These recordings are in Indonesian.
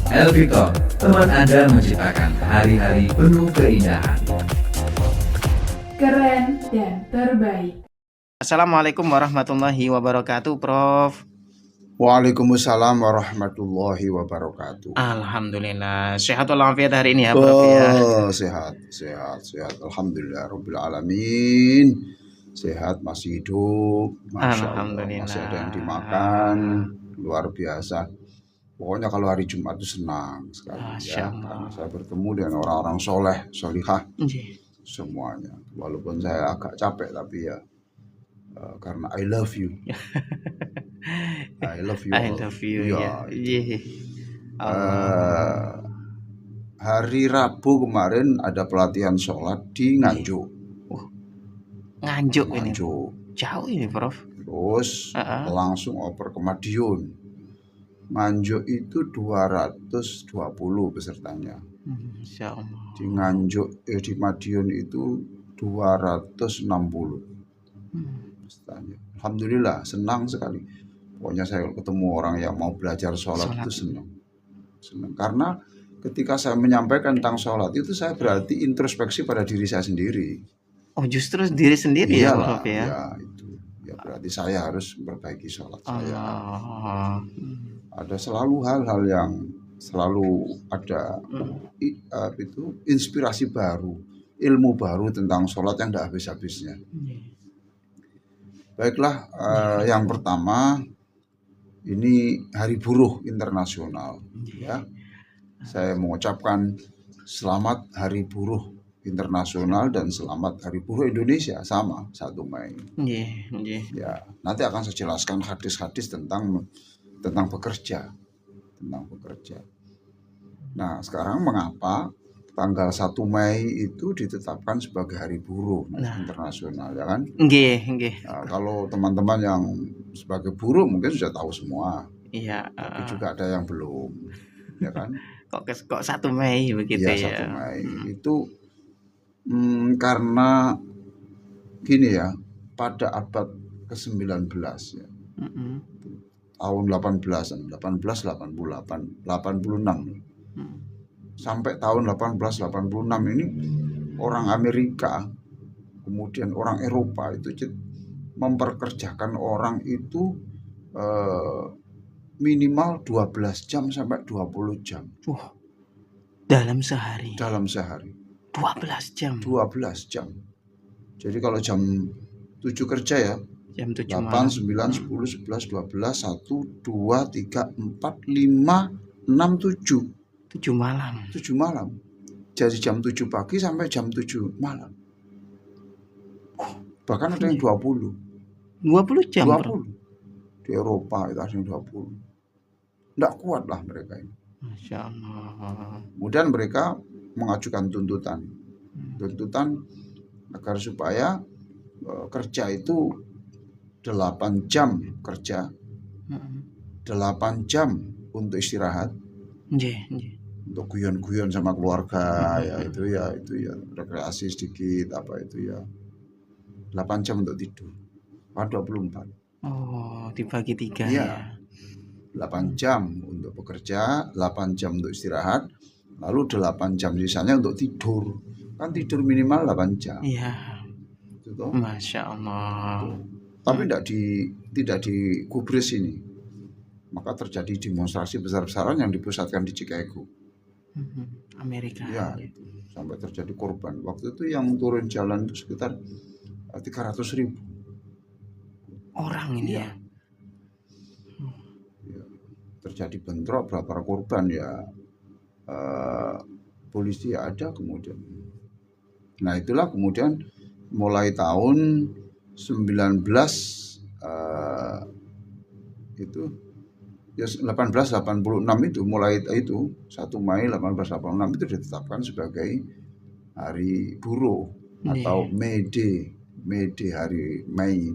Elvitor, teman Anda menciptakan hari-hari penuh keindahan. Keren dan terbaik. Assalamualaikum warahmatullahi wabarakatuh, Prof. Waalaikumsalam warahmatullahi wabarakatuh. Alhamdulillah, sehat walafiat hari ini ya, Prof ya. Sehat. Alhamdulillah Rabbil Alamin. Sehat, masih hidup. Masya Allah, Alhamdulillah. masih ada yang dimakan. Luar biasa. Pokoknya kalau hari Jumat itu senang sekali Masya ya. Allah. Karena saya bertemu dengan orang-orang soleh, solihah Nggih. semuanya. Walaupun saya agak capek tapi ya karena I love you. I love you I all. love you Ya, ya. itu. Iya. Allah. Hari Rabu kemarin ada pelatihan sholat di Nganjuk. Nganjuk ini. Nganjuk. Jauh ini, Prof. Terus langsung oper ke Madiun. Nganjuk itu 220 pesertanya. Insya Allah. Di Nganjuk di Madiun itu 260 pesertanya. Alhamdulillah, senang sekali. Pokoknya saya ketemu orang yang mau belajar sholat itu senang. Karena ketika saya menyampaikan tentang sholat itu saya berarti introspeksi pada diri saya sendiri. Oh, justru diri sendiri ya, Prof ya. Ya itu. Ya berarti saya harus memperbaiki sholat saya. Ada selalu hal-hal yang selalu ada itu inspirasi baru, ilmu baru tentang sholat yang tidak habis-habisnya. Baiklah, yang pertama ini Hari Buruh Internasional. Ya, saya mengucapkan selamat Hari Buruh Internasional dan selamat Hari Buruh Indonesia, sama 1 Mei. Ya, nanti akan saya jelaskan hadis-hadis tentang bekerja. Nah, sekarang mengapa tanggal 1 Mei itu ditetapkan sebagai Hari Buruh Internasional, ya kan? Nggih. Nah, kalau teman-teman yang sebagai buruh mungkin sudah tahu semua. Iya. Tapi juga ada yang belum, ya kan? Kok 1 Mei begitu ya? 1 Mei itu karena gini ya, pada abad ke-19 ya. Tahun 86 sampai tahun 1886 ini orang Amerika kemudian orang Eropa itu memperkerjakan orang itu minimal 12 jam sampai 20 jam. Dalam sehari. 12 jam. Jadi kalau jam 7 kerja ya, jam 7 8, malam. 9, 10, 11, 12, 1, 2, 3, 4, 5, 6, 7. 7 malam. 7 malam. Jadi jam 7 pagi sampai jam 7 malam. Bahkan ada yang 20. 20 jam. 20. Di Eropa itu ada yang 20. Nggak kuat lah mereka ini. Masya Allah. Kemudian mereka mengajukan tuntutan agar supaya kerja itu 8 jam kerja, 8 jam untuk istirahat, untuk guyon-guyon sama keluarga, ya itu ya rekreasi sedikit apa itu ya, 8 jam untuk tidur, 24. Oh, dibagi 3 ya. 8 jam untuk bekerja, 8 jam untuk istirahat, lalu 8 jam sisanya untuk tidur. Kan tidur minimal 8 jam. Iya. Gitu. Masya Allah. Tapi tidak digubris ini. Maka terjadi demonstrasi besar-besaran yang dipusatkan di Chicago. Amerika. Ya, itu. Sampai terjadi korban. Waktu itu yang turun jalan itu sekitar 300.000 orang ini ya. Terjadi bentrok, berapa korban ya, polisi ada kemudian. Nah itulah kemudian mulai tahun 1886 itu mulai itu 1 Mei 1886 itu ditetapkan sebagai Hari Buruh atau May Day, hari Mei.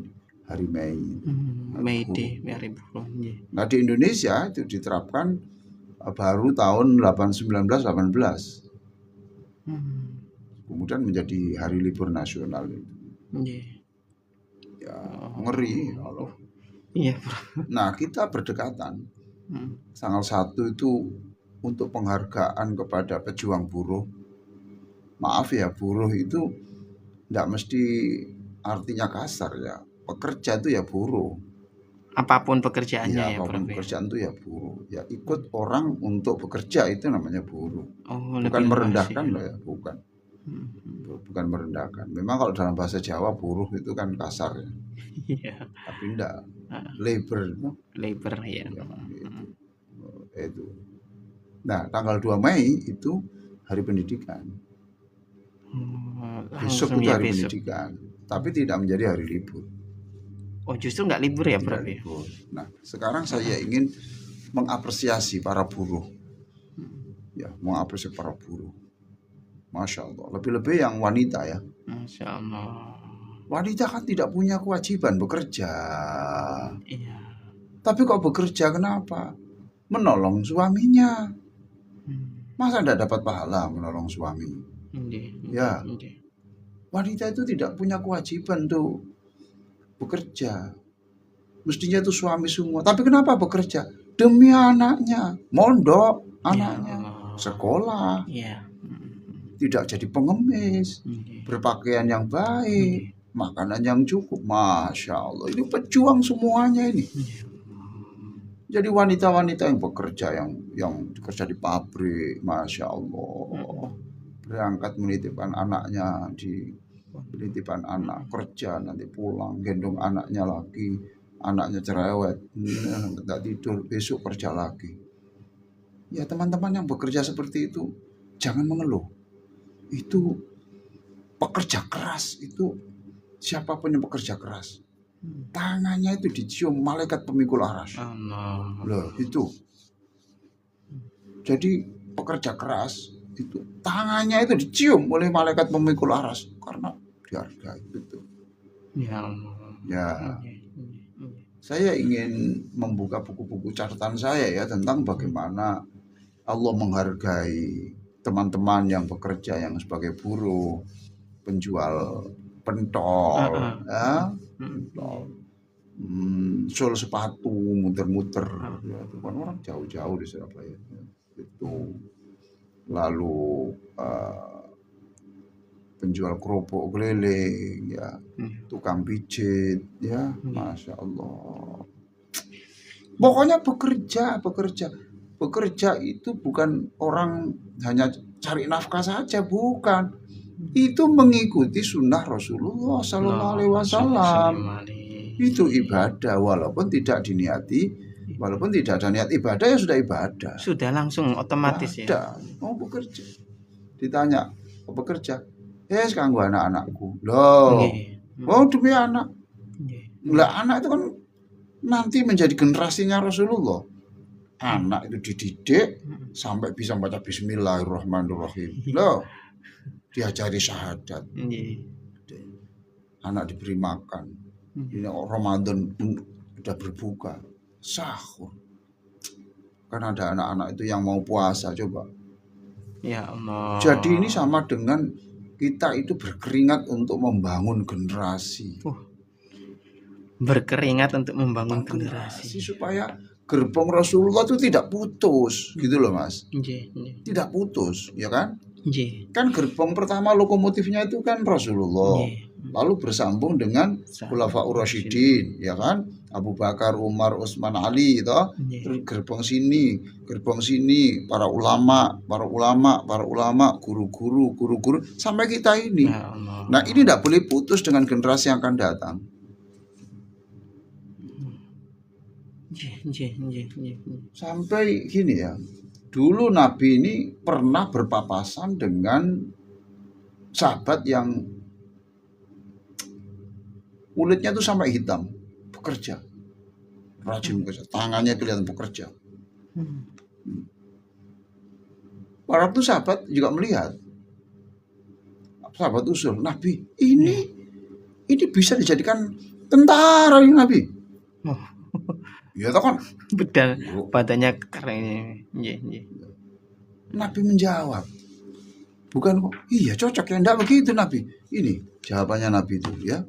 May Day, Hari Buruh. Nah di Indonesia itu diterapkan baru tahun 1918. Kemudian menjadi hari libur nasional itu. Ya, ngeri kalau. Iya. Nah, kita berdekatan. Tanggal 1 itu untuk penghargaan kepada pejuang buruh. Maaf ya, buruh itu tidak mesti artinya kasar ya. Pekerja itu ya buruh. Apapun pekerjaannya Ya, ya, apapun Prof. Ya. pekerjaan itu ya buruh. Ya ikut orang untuk bekerja itu namanya buruh. Oh, Bukan lebih luas merendahkan ya. loh ya, bukan. Hmm. Bukan merendahkan. Memang kalau dalam bahasa Jawa buruh itu kan kasar ya. Iya. Tapi enggak. Ah, Labor itu. labor ya. Ya, itu. Nah, tanggal 2 Mei itu hari pendidikan. Besok Langsung itu ya hari besok. pendidikan. Tapi tidak menjadi hari libur. Oh, justru nggak libur ya, Tidak Prof. Ya. libur. Nah, sekarang saya ingin mengapresiasi para buruh. Ya, mengapresiasi para buruh. Masya Allah. Lebih-lebih yang wanita ya. Masya Allah. Wanita kan tidak punya kewajiban bekerja. Iya. Tapi kok bekerja kenapa? Menolong suaminya. Masa tidak dapat pahala menolong suami? Ya. Wanita itu tidak punya kewajiban tuh bekerja. Mestinya itu suami semua. Tapi kenapa bekerja? Demi anaknya. Mondok anaknya. Sekolah. Iya. Tidak jadi pengemis. Berpakaian yang baik. Makanan yang cukup. Masya Allah. Ini pejuang semuanya ini. Jadi wanita-wanita yang bekerja, yang bekerja di pabrik, Masya Allah. Berangkat menitipkan anaknya di penitipan anak, kerja nanti pulang, gendong anaknya lagi, anaknya cerewet, nggak tidur, besok kerja lagi. Ya teman-teman yang bekerja seperti itu, jangan mengeluh. Itu pekerja keras, itu siapapun yang bekerja keras, tangannya itu dicium malaikat pemikul arsy. Loh itu. Jadi pekerja keras itu tangannya itu dicium oleh malaikat pemikul arsy karena dihargai itu. Ya. Saya ingin membuka buku-buku catatan saya ya tentang bagaimana Allah menghargai teman-teman yang bekerja yang sebagai buruh, penjual pentol, ya, pentol. Sol sepatu muter-muter ya, itu kan orang jauh-jauh di Surabaya itu. Lalu penjual kerupuk keliling ya, tukang pijit ya, Masya Allah. Pokoknya bekerja itu bukan orang hanya cari nafkah saja, bukan. Itu mengikuti sunnah Rasulullah Sallallahu Alaihi Wasallam. Itu ibadah walaupun tidak diniati, walaupun tidak ada niat ibadah ya sudah ibadah. Sudah langsung otomatis ibadah. Ya. Mau bekerja, ditanya mau bekerja, kanggo anak-anakku. Loh, mau demi anak. Lah anak itu kan nanti menjadi generasinya Rasulullah. Anak itu dididik sampai bisa baca Bismillahirrahmanirrahim. Loh, diajari syahadat. Anak diberi makan. Ini Ramadan sudah berbuka, sahur. Kan ada anak-anak itu yang mau puasa, coba. Ya Allah. Jadi ini sama dengan kita itu berkeringat untuk membangun generasi. Berkeringat untuk membangun generasi supaya gerbong Rasulullah itu tidak putus, gitu loh Mas. Tidak putus, ya kan? Kan gerbong pertama lokomotifnya itu kan Rasulullah. Lalu bersambung dengan Khulafaur Rasyidin, ya kan? Abu Bakar, Umar, Utsman, Ali, itu. Terus gerbong sini, para ulama, guru-guru, sampai kita ini. Nah, ini tidak boleh putus dengan generasi yang akan datang. Sampai gini ya. Dulu Nabi ini pernah berpapasan dengan sahabat yang kulitnya tuh sampai hitam, bekerja, rajin bekerja, tangannya kelihatan bekerja. Waktu sahabat juga melihat, sahabat usul, Nabi ini bisa dijadikan tentara ini Nabi. Ya toh kan, bedal badannya keren. Nabi menjawab, bukan kok, iya cocok ya, enggak begitu Nabi. Ini jawabannya Nabi itu ya.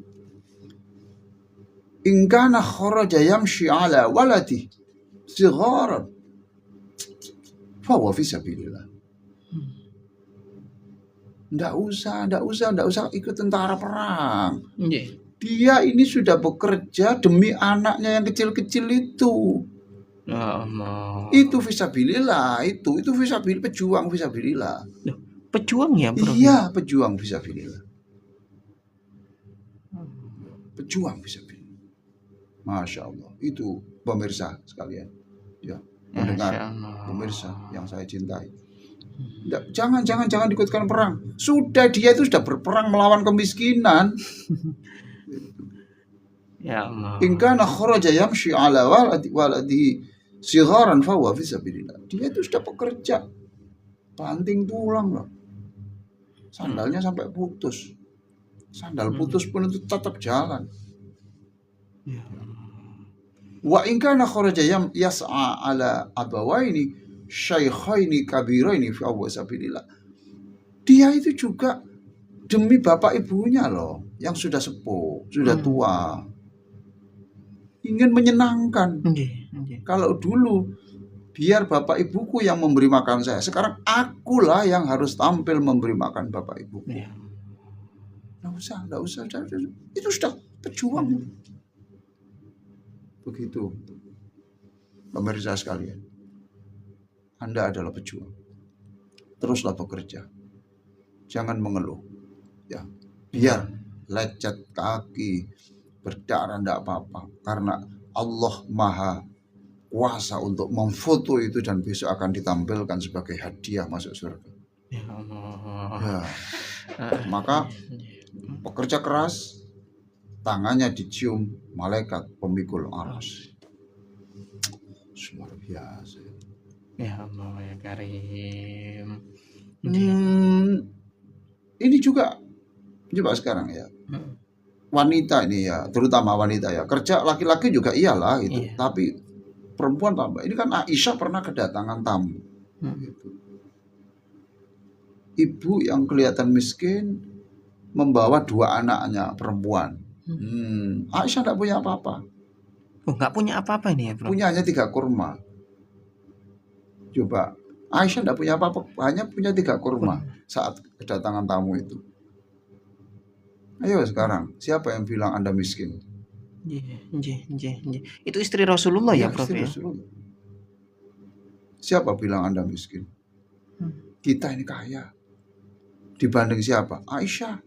In kana kharaja yamshi ala waladi sigharan. fahuwa fisabilillah. Nggak usah ikut tentara perang. Nggih. Dia ini sudah bekerja demi anaknya yang kecil-kecil itu. Ya Allah. Itu fisabilillah, itu fisabilillah, pejuang fisabilillah. Loh, pejuang ya, Bro? Iya, pejuang fisabilillah. Pejuang fisabilillah. Masya Allah. Itu pemirsa sekalian. Ya, mendengar Masya Allah. pemirsa yang saya cintai. Jangan ikutkan perang. Dia itu sudah berperang melawan kemiskinan. Ya Allah. In kana kharaja yamshi ala waladi sigharan fa huwa fi sabilillah. Dia itu sudah bekerja. Banting tulang loh. Sandalnya sampai putus. Sandal putus pun itu tetap jalan. Ya. Wa in kana kharaja yas'a ala abawaini syaikhaini kabiraini fi sabilillah. Dia itu juga demi bapak ibunya loh, yang sudah sepuh, sudah tua. Ingin menyenangkan. Kalau dulu biar bapak ibuku yang memberi makan saya, sekarang akulah yang harus tampil memberi makan bapak ibuku. Ya. Nggak usah. Itu sudah pejuang. Begitu. Pemirsa sekalian. Anda adalah pejuang. Teruslah bekerja. Jangan mengeluh. Ya, biar lecet kaki, berdarah enggak apa-apa. Karena Allah Maha kuasa untuk memfoto itu dan besok akan ditampilkan sebagai hadiah masuk surga. Ya Allah. Ya. Maka pekerja keras, tangannya dicium malaikat pemikul arsy. Luar biasa. Ya Allah ya Karim. Ini juga coba sekarang ya. Wanita ini ya, terutama wanita ya. Kerja laki-laki juga iyalah gitu. Iya. Tapi perempuan tambah. Ini kan Aisyah pernah kedatangan tamu. Gitu. Ibu yang kelihatan miskin membawa 2 anaknya perempuan. Aisyah tidak punya apa-apa. Oh, nggak punya apa-apa ini ya, Bro? Punya hanya 3 kurma. Coba, Aisyah tidak punya apa-apa, hanya punya 3 kurma saat kedatangan tamu itu. Ayo sekarang, siapa yang bilang Anda miskin? Iya. Itu istri Rasulullah ya, Prof Istri ya? Rasulullah. Siapa bilang Anda miskin? Kita ini kaya. Dibanding siapa? Aisyah.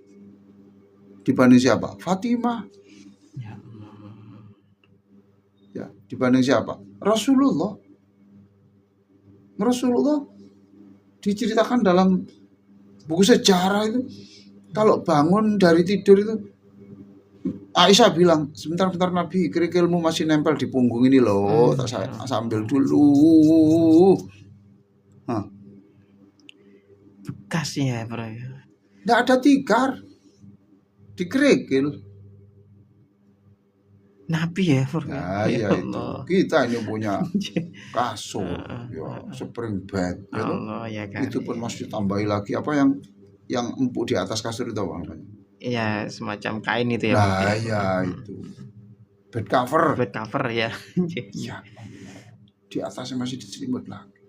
Dibanding siapa? Fatimah. Ya Allah. Ya, dibanding siapa? Rasulullah diceritakan dalam buku sejarah itu, kalau bangun dari tidur itu Aisyah bilang, sebentar Nabi, kerikilmu masih nempel di punggung ini loh, saya sambil dulu. Bekas ya, Bro. Nggak ada tikar di kerikil. Nabi ya, Bro. Nah, ya itu. Kita ini punya kasur, ya, spring bed, ya, Allah ya Karim. itu pun masih tambahi lagi apa yang empuk di atas kasur itu apa namanya? Ya, semacam kain itu ya. Nah, ya itu. Bed cover. Bed cover ya. Ya. Di atasnya masih diselimut lagi.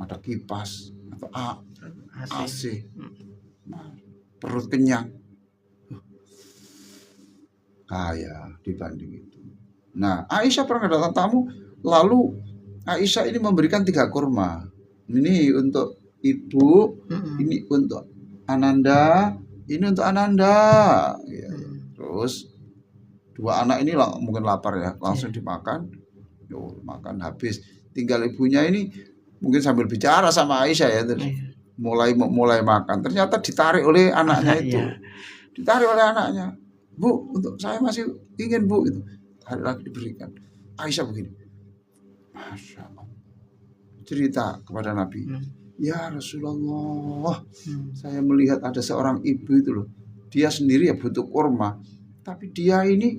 Ada kipas atau AC. Perut kenyang. Kaya dibanding itu. Nah, Aisyah pernah datang tamu, lalu Aisyah ini memberikan 3 kurma. Ini untuk ibu, ini untuk Ananda, ini untuk Ananda. Ya. Terus 2 anak ini mungkin lapar ya, langsung dimakan. Yo, makan habis. Tinggal ibunya ini mungkin sambil bicara sama Aisyah ya, terus mulai makan. Ternyata ditarik oleh anaknya itu. Ditarik oleh anaknya. Bu, untuk saya masih ingin, Bu, itu. Tarik lagi diberikan. Aisyah begini. Masya Allah. Cerita kepada Nabi. Ya Rasulullah, saya melihat ada seorang ibu itu loh. Dia sendiri ya butuh kurma. Tapi dia ini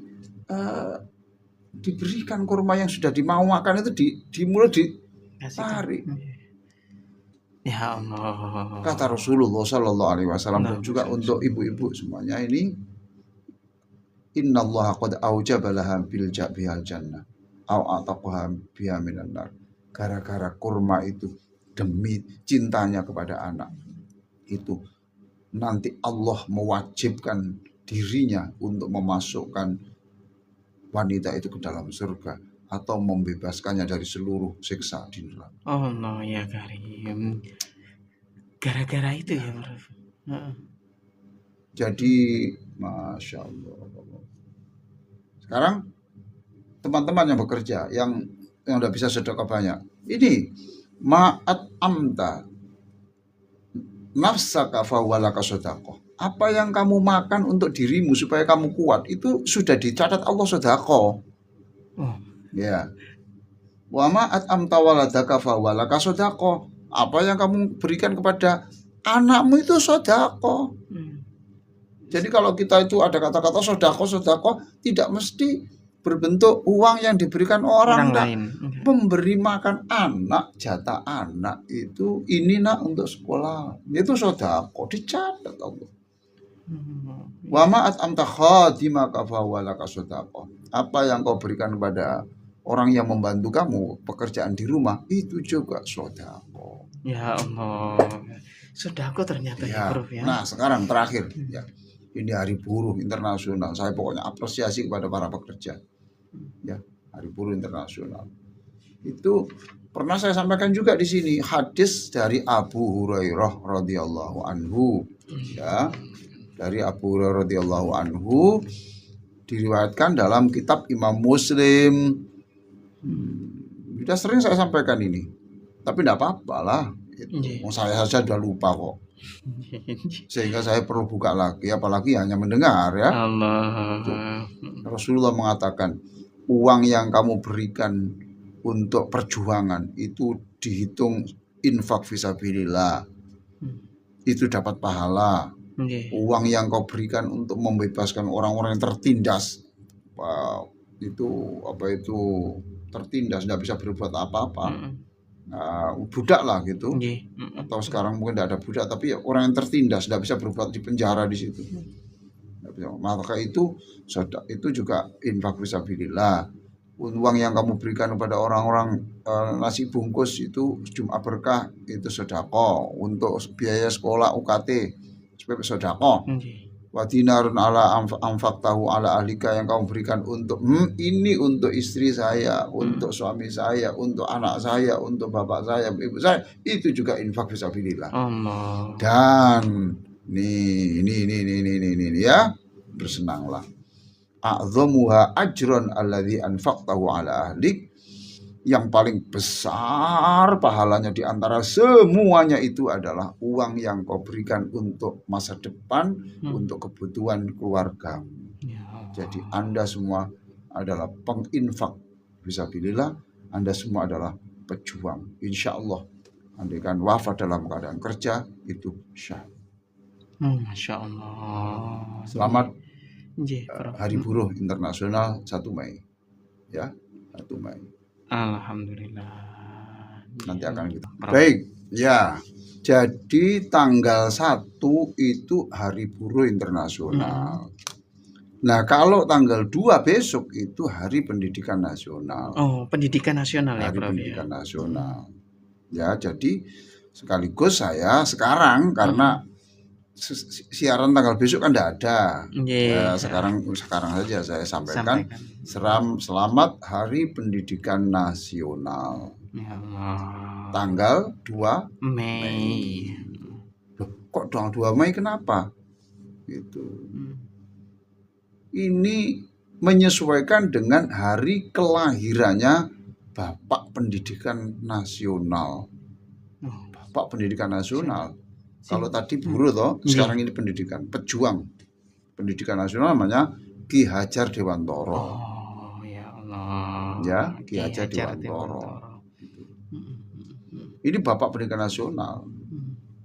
diberikan kurma yang sudah dimau makan itu dimulai ditarik. Ya Allah. Kata Rasulullah Sallallahu Alaihi Wasallam dan juga untuk ibu-ibu semuanya ini. Inna Allah qad aujaba laha bihal jannah au ataqaha biha minan nar. gara-gara kurma itu, demi cintanya kepada anak itu, nanti Allah mewajibkan dirinya untuk memasukkan wanita itu ke dalam surga atau membebaskannya dari seluruh siksa di neraka. Allah ya Karim. Gara-gara itu ya, Prof. Heeh. Jadi Masya Allah. Sekarang teman-teman yang bekerja, yang udah bisa sedekah banyak, ini ma'at amta nafsaka fawalaka sedekah. Apa yang kamu makan untuk dirimu supaya kamu kuat, itu sudah dicatat Allah sedekah. Oh, Ya. Wa ma'at amta waladaka fawalaka sedekah. Apa yang kamu berikan kepada anakmu itu sedekah. Jadi kalau kita itu ada kata-kata sedekah tidak mesti berbentuk uang yang diberikan orang lain. Memberi makan anak, jatah anak itu, ini nak untuk sekolah, itu sedekah, dicatat Allah. Wa ma'at amta khadimaka fawalaka sedekah. Apa yang kau berikan kepada orang yang membantu kamu pekerjaan di rumah, itu juga sedekah. Ya Allah, sedekah ternyata ya, Prof ya. Nah sekarang terakhir ya, ini Hari Buruh Internasional. Saya pokoknya apresiasi kepada para pekerja. Ya, Hari Buruh Internasional. Itu pernah saya sampaikan juga di sini hadis dari Abu Hurairah radhiyallahu anhu. Ya, dari Abu Hurairah radhiyallahu anhu diriwayatkan dalam kitab Imam Muslim. Sudah sering saya sampaikan ini, tapi tidak apa-apa lah. Saya saja sudah lupa kok. Sehingga saya perlu buka lagi, apalagi hanya mendengar ya. Allah. Rasulullah mengatakan, uang yang kamu berikan untuk perjuangan itu dihitung infak fisabilillah, itu dapat pahala. Uang yang kau berikan untuk membebaskan orang-orang yang tertindas, itu tertindas, tidak bisa berbuat apa-apa. Budak lah gitu, atau sekarang mungkin tidak ada budak, tapi ya orang yang tertindas tidak bisa berbuat di penjara di situ. Maka itu juga infak fisabilillah. Uang yang kamu berikan kepada orang-orang nasi bungkus itu Jumat berkah, itu sedekah. Untuk biaya sekolah UKT sedekah. Wa dinarun ala anfaqtahu ala ahlika, yang kamu berikan untuk ini untuk istri saya, untuk suami saya, untuk anak saya, untuk bapak saya, ibu saya, itu juga infak fisabilillah. Allah. Dan ini ya, bersenanglah. A'dhamuha ajran alladzi anfaqtahu ala ahlik, yang paling besar pahalanya di antara semuanya itu adalah uang yang kau berikan untuk masa depan, untuk kebutuhan keluarga. Jadi Anda semua adalah penginfak fisabilillah, Anda semua adalah pejuang. Insya Allah, andaikan wafat dalam keadaan kerja, itu syahid. Masya Allah. Selamat Hari Buruh Internasional 1 Mei. Ya, 1 Mei. Alhamdulillah. Nanti akan kita. Baik, ya. Jadi tanggal 1 itu Hari Buruh Internasional. Nah, kalau tanggal 2 besok itu Hari Pendidikan Nasional. Oh, Pendidikan Nasional ya, Hari Prof. Pendidikan Nasional. Ya, jadi sekaligus saya sekarang karena siaran tanggal besok kan tidak ada. Ya, sekarang saja saya sampaikan. Selamat Hari Pendidikan Nasional. Ya Allah. Tanggal 2 Mei. Loh, kok tanggal 2 Mei kenapa? Gitu. Ini menyesuaikan dengan hari kelahirannya Bapak Pendidikan Nasional. Bapak Pendidikan Nasional. Kalau tadi buruh toh, sekarang ini pendidikan, pejuang pendidikan nasional namanya Ki Hajar Dewantoro. Oh ya Allah. Ya, Ki Hajar Dewantoro. Ini Bapak Pendidikan Nasional.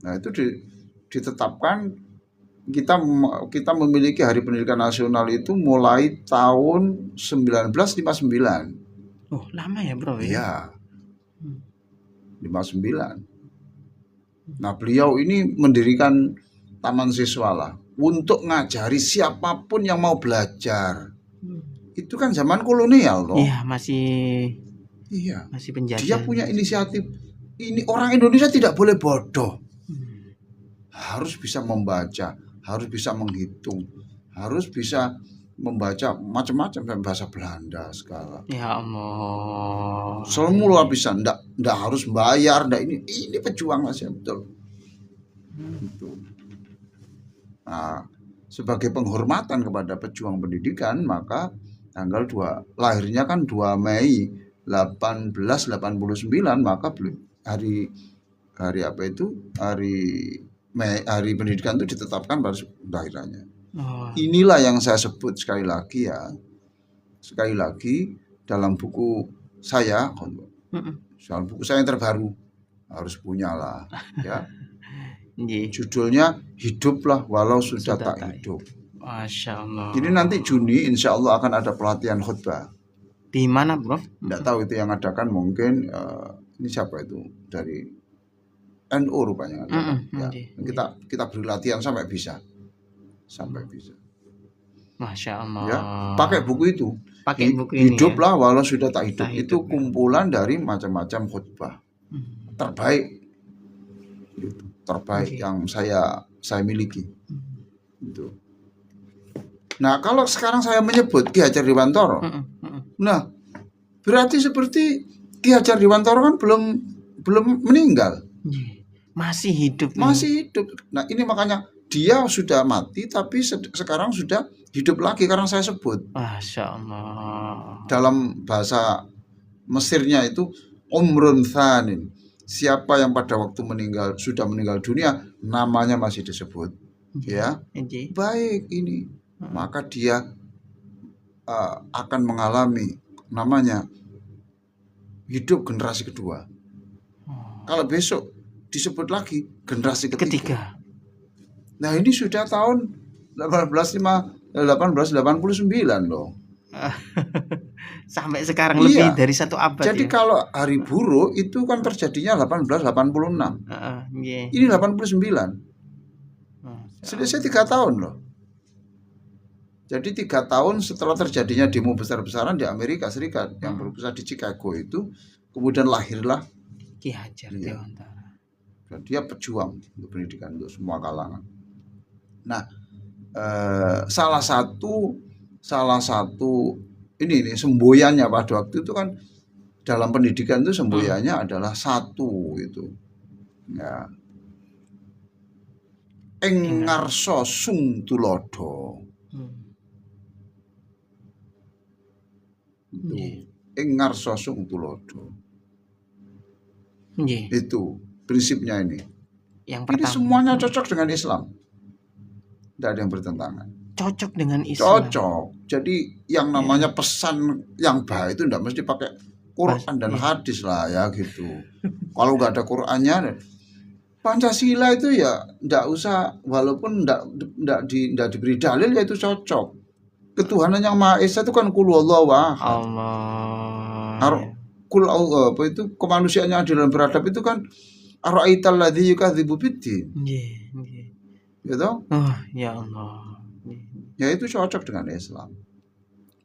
Nah, itu ditetapkan, kita memiliki Hari Pendidikan Nasional itu mulai tahun 1959. Oh, lama ya, Bro? Iya. 59. Nah, beliau ini mendirikan taman siswa lah untuk ngajari siapapun yang mau belajar. Itu kan zaman kolonial loh. Iya, masih Iya. Masih penjajah. Dia punya inisiatif. Ini orang Indonesia tidak boleh bodoh. Harus bisa membaca, harus bisa menghitung, harus bisa membaca macam-macam dan bahasa Belanda segala. Ya Allah. Semula bisa, ndak harus bayar, ndak ini pejuang Mas ya, betul. Itu. Nah, sebagai penghormatan kepada pejuang pendidikan, maka tanggal 2 lahirnya kan 2 Mei 1889, maka hari apa itu? Hari pendidikan itu ditetapkan pada lahirannya. Oh. Inilah yang saya sebut sekali lagi ya. Sekali lagi dalam buku saya, dalam buku saya yang terbaru, harus punyalah ya. Judulnya Hiduplah Walau Sudah Tak Hidup. Masya Allah. Jadi nanti Juni insya Allah akan ada pelatihan khutbah. Di mana, Bro? Tidak tahu itu yang adakan mungkin ini siapa itu dari NU rupanya. Ya. Kita beri latihan sampai bisa. Masya Allah. Ya, pakai buku itu. Pakai buku ini. Hiduplah Walau Sudah Tak Hidup. Itu kumpulan dari macam-macam khutbah terbaik. Itu terbaik yang saya miliki. Itu. Nah, kalau sekarang saya menyebut Ki Hajar Dewantara, nah berarti seperti Ki Hajar Dewantara kan belum meninggal. Masih hidup. Masih hidup. Nah, ini makanya dia sudah mati tapi sekarang sudah hidup lagi karena saya sebut. Masya Allah. Dalam bahasa Mesirnya itu umrun thanin. Siapa yang pada waktu sudah meninggal dunia namanya masih disebut. Ya. Baik ini. Maka dia akan mengalami namanya hidup generasi kedua. Kalau besok disebut lagi generasi ketiga. Nah, ini sudah tahun 1889 loh. Sampai sekarang lebih dari 1 abad. Jadi kalau Hari Buruh itu kan terjadinya 1886. Ini 89. Selesai 3 tahun loh. Jadi 3 tahun setelah terjadinya demo besar-besaran di Amerika Serikat yang berpusat di Chicago itu, kemudian lahirlah Ki Hajar Dewantara. Dan dia pejuang untuk pendidikan untuk semua kalangan. Nah, salah satu ini semboyannya pada waktu itu kan dalam pendidikan itu semboyannya adalah satu itu. Ya. Engarso sung tulodo. Engarso sung tulodo. Itu prinsipnya ini. Yang pertama. Ini semuanya cocok dengan Islam. Tidak ada yang bertentangan. Cocok dengan Islam. Cocok. Jadi yang namanya pesan yang baik itu tidak mesti pakai Quran dan hadis lah ya gitu. Kalau nggak ada Qurannya, Pancasila itu ya tidak usah, walaupun tidak diberi dalil ya itu cocok. Ketuhanan yang Maha Esa itu kan Qul huwallahu ahad. Allah. Apa itu kemanusiaan yang adil dan beradab itu kan ara'aital ladzi yukadzibu biddin. Gitu? Oh, ya Allah. Ya itu cocok dengan Islam.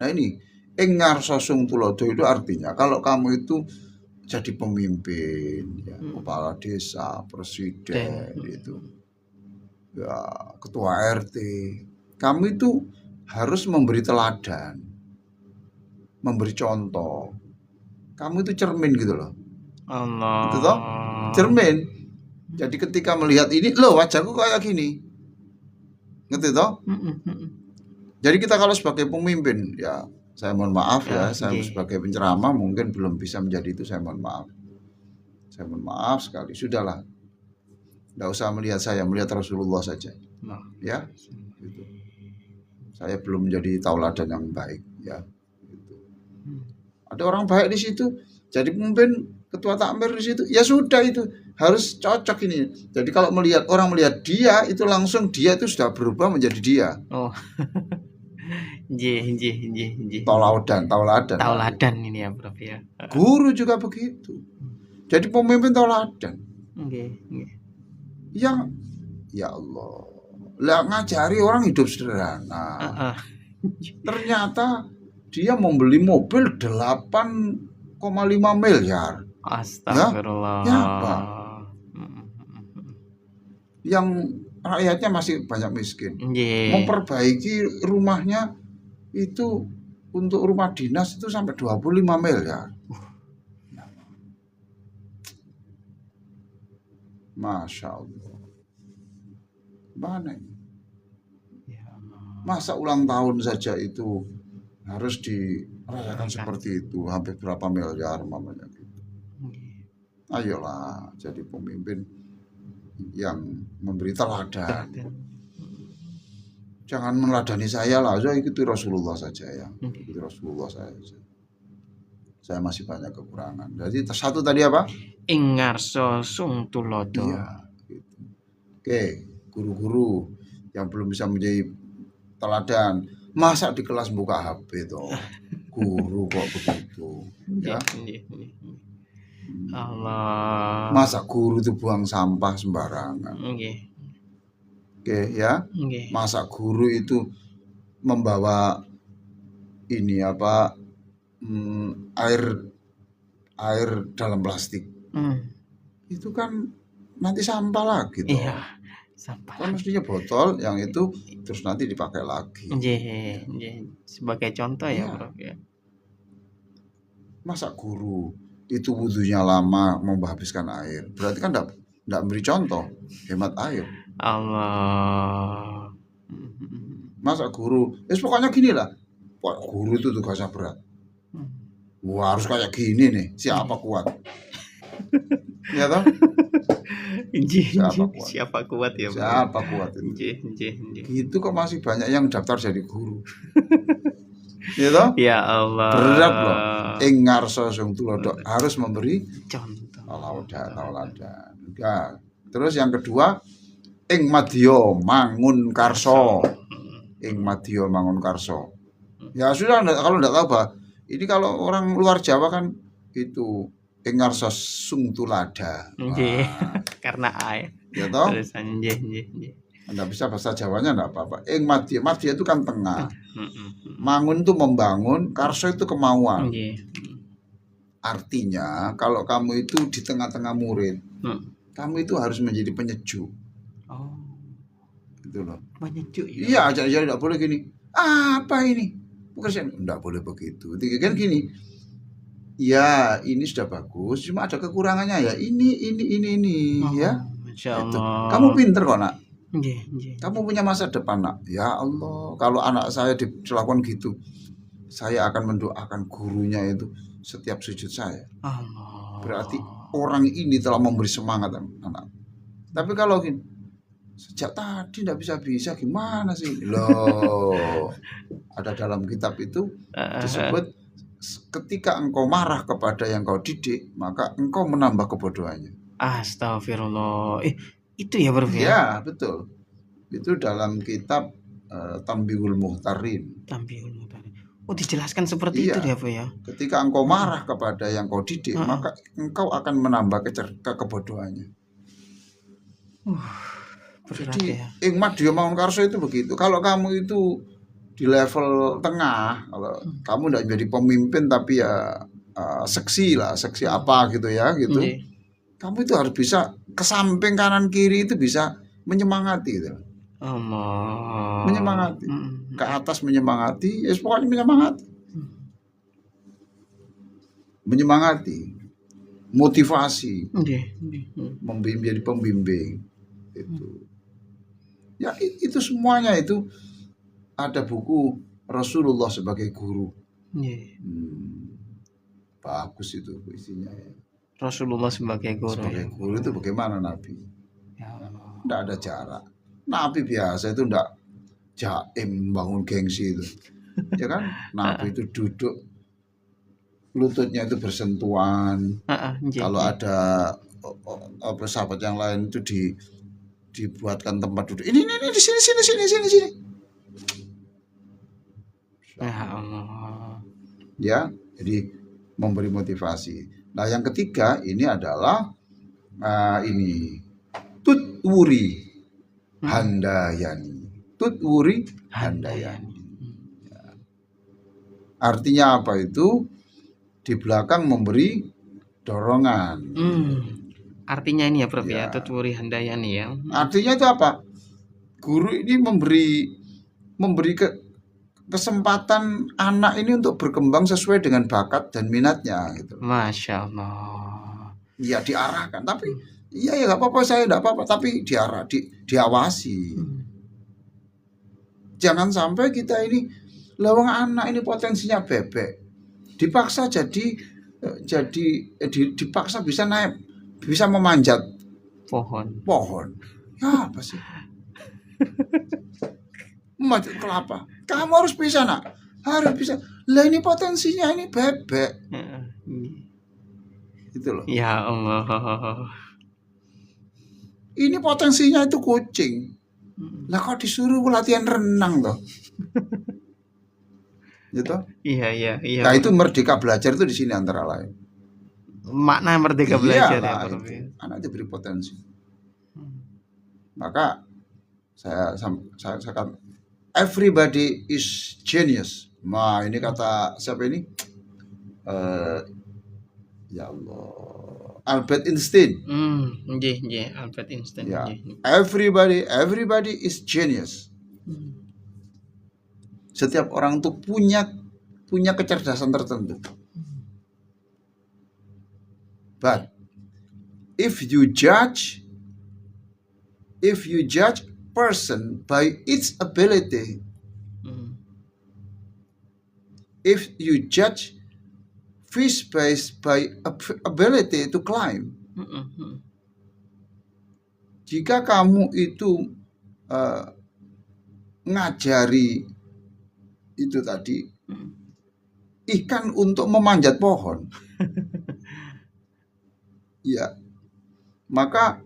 Nah ini engar sosung tulodo itu artinya kalau kamu itu jadi pemimpin, ya, kepala desa, presiden, itu, ya, ketua RT, kamu itu harus memberi teladan, memberi contoh. Kamu itu cermin gitu loh. Allah. Gitu toh? Cermin. Jadi ketika melihat ini, loh wajahku kayak gini. Ngerti toh? Jadi kita kalau sebagai pemimpin, ya saya mohon maaf ya, saya sebagai penceramah mungkin belum bisa menjadi itu, saya mohon maaf. Saya mohon maaf sekali. Sudahlah. Tidak usah melihat saya, melihat Rasulullah saja. Ya. Gitu. Saya belum menjadi tauladan yang baik, ya. Gitu. Ada orang baik di situ, jadi pemimpin, ketua takmir di situ, ya sudah itu harus cocok ini. Jadi kalau orang melihat dia itu langsung dia itu sudah berubah menjadi dia. Oh. Tauladan ini ya, Prof ya. Guru juga begitu. Jadi pemimpin tauladan. Yang ya Allah, lah ngajari orang hidup sederhana. Ternyata dia membeli mobil 8,5 miliar. Astagfirullah. Ya apa? Yang rakyatnya masih banyak miskin. Nggih. Memperbaiki rumahnya itu untuk rumah dinas itu sampai 25 miliar. Masya Allah. Mana ini? Ya Allah. Masa ulang tahun saja itu harus dirayakan seperti itu, hampir berapa miliar mamanya gitu. Nggih. Ayolah jadi pemimpin yang memberi teladan. Jangan meneladani saya lah, saya ikuti Rasulullah saja ya. Ikuti Rasulullah saja. Saya masih banyak kekurangan. Jadi satu tadi apa? Ing ngarsa sung tulodo. Iya. Gitu. Oke, guru-guru yang belum bisa menjadi teladan, masa di kelas buka HP toh? Guru kok begitu? Ya. Allah. Masa guru itu buang sampah sembarangan? Nggih. Oke ya. Nggih. Masa guru itu membawa ini apa? Air dalam plastik. Itu kan nanti sampah lagi toh. Iya, sampah. Kan mestinya botol yang itu terus nanti dipakai lagi. Nggih, nggih. Sebagai contoh ya, Iya. Prof ya. Masa guru itu wudhunya lama menghabiskan air, berarti kan enggak beri contoh hemat air. Allah. Masa guru pokoknya gini lah, guru itu tugasnya berat. Wah, harus kayak gini nih, siapa kuat? Ya toh? Siapa kuat ya, Bro? Siapa kuat itu? Nggih. Gitu kok masih banyak yang daftar jadi guru. Ya toh? Ya Allah. Berat loh. Ing ngarsa sung tulodo harus memberi Contoh. tauladan. Ya. Terus yang kedua, ing madya mangun karso. Ing madya mangun karso. Ya sudah, kalau enggak tahu Pak. Ini kalau orang luar Jawa kan itu ing ngarsa sung tulada. Nggih. Karena air. Ya toh? Terus nggih. Anda bisa bahasa Jawanya enggak apa-apa. Ing madya itu kan tengah. Mangun itu membangun, karso itu kemauan. Nggih. Artinya kalau kamu itu di tengah-tengah murid, kamu itu harus menjadi penyejuk. Oh. Gitu loh. Penyejuk ya. Iya, jadi tidak boleh gini. Apa ini? Pekerjaan enggak boleh begitu. Kan gini. Ya, ini sudah bagus, cuma ada kekurangannya ya. Ini Oh, ya. Masya Itu. Allah. Kamu pinter kok, Nak. Nggih. Kamu punya masa depan, Nak. Ya Allah, kalau anak saya dilakukan gitu, saya akan mendoakan gurunya itu setiap sujud saya. Allah. Berarti orang ini telah memberi semangat anak. Tapi kalau gini, sejak tadi tidak bisa gimana sih? Loh, ada dalam kitab itu disebut ketika engkau marah kepada yang kau didik, maka engkau menambah kebodohannya. Astagfirullah. Itu ya, Prof ya? Ya, betul. Itu dalam kitab Tanbihul Muhtarin. Tanbihul Muhtarin. Oh, dijelaskan seperti itu ya, Prof ya? Ketika engkau marah kepada yang kau didik, maka engkau akan menambah kebodohannya. Berat Jadi ya. ing madya mangun karso itu begitu. Kalau kamu itu di level tengah, kalau kamu tidak menjadi pemimpin tapi ya seksi apa gitu ya gitu. Kamu itu harus bisa ke samping kanan kiri itu bisa menyemangati gitu. Allah. Menyemangati. Ke atas menyemangati, ya pokoknya menyemangati. Menyemangati. Motivasi. Menjadi pembimbing. Itu. Ya itu semuanya itu ada buku Rasulullah sebagai guru. Bagus itu isinya ya. Rasulullah sebagai guru. Sebagai guru itu bagaimana Nabi? Ya Allah. Tidak ada jarak. Nabi biasa itu tidak jaim bangun gengsi itu. Ya kan? Nabi itu duduk, lututnya itu bersentuhan. Kalau ada sahabat yang lain itu dibuatkan tempat duduk. Ini di sini. Ya Allah. Ya, jadi memberi motivasi. Nah, yang ketiga ini adalah ini tutwuri handayani. Tutwuri handayani. Ya. Artinya apa itu? di belakang memberi dorongan. Artinya ini ya Prof ya, Ya. tuturi handayani ya. Artinya itu apa? Guru ini memberi kesempatan anak ini untuk berkembang sesuai dengan bakat dan minatnya gitu. Masya Allah. Ya diarahkan, tapi iya ya nggak apa-apa, saya nggak apa-apa, tapi diawasi. Jangan sampai kita ini lawang anak ini potensinya bebek, dipaksa dipaksa bisa naik, bisa memanjat pohon. Ya apa sih? Memanjat kelapa. Kamu harus bisa nak, harus bisa. Lah ini potensinya ini bebek. Gitu loh. Ya Allah. Ini potensinya itu kucing. Lah kok disuruh latihan renang toh? Gitu. Iya. Nah itu merdeka belajar itu di sini antara lain. Makna merdeka belajar ya Iyalah, Prof. itu. Anak diberi potensi. Maka saya katakan everybody is genius. Nah ini kata siapa ini? Ya Allah, Albert Einstein. Nggih, Albert Einstein. Ya, nggih. everybody is genius. Setiap orang tuh punya kecerdasan tertentu. But if you judge person by its ability, if you judge fish by ability to climb, jika kamu itu ngajari itu tadi ikan untuk memanjat pohon, ya, maka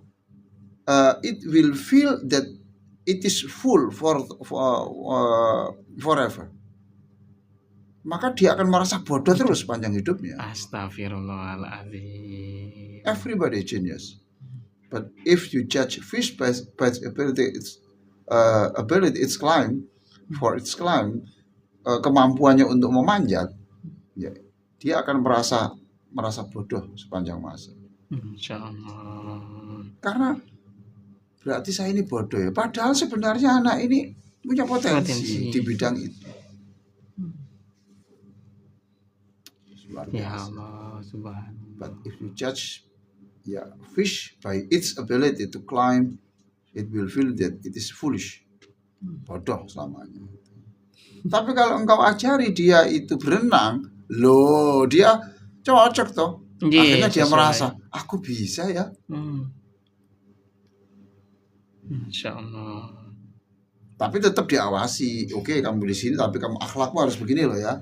it will feel that it is full forever. Maka dia akan merasa bodoh terus sepanjang hidupnya. Astagfirullahaladzim. Everybody genius. But if you judge fish by its ability, its climb, kemampuannya untuk memanjat, ya, dia akan merasa bodoh sepanjang masa. Insyaallah. Karena berarti saya ini bodoh ya. Padahal sebenarnya anak ini punya potensi di bidang itu. Ya Allah, subhanallah. But if you judge fish by its ability to climb, it will feel that it is foolish. Bodoh selamanya. Tapi kalau engkau ajari dia itu berenang, loh dia cocok toh. Akhirnya dia merasa, aku bisa ya. Insyaallah. Tapi tetap diawasi. Oke, kamu di sini tapi kamu akhlakmu harus begini loh ya.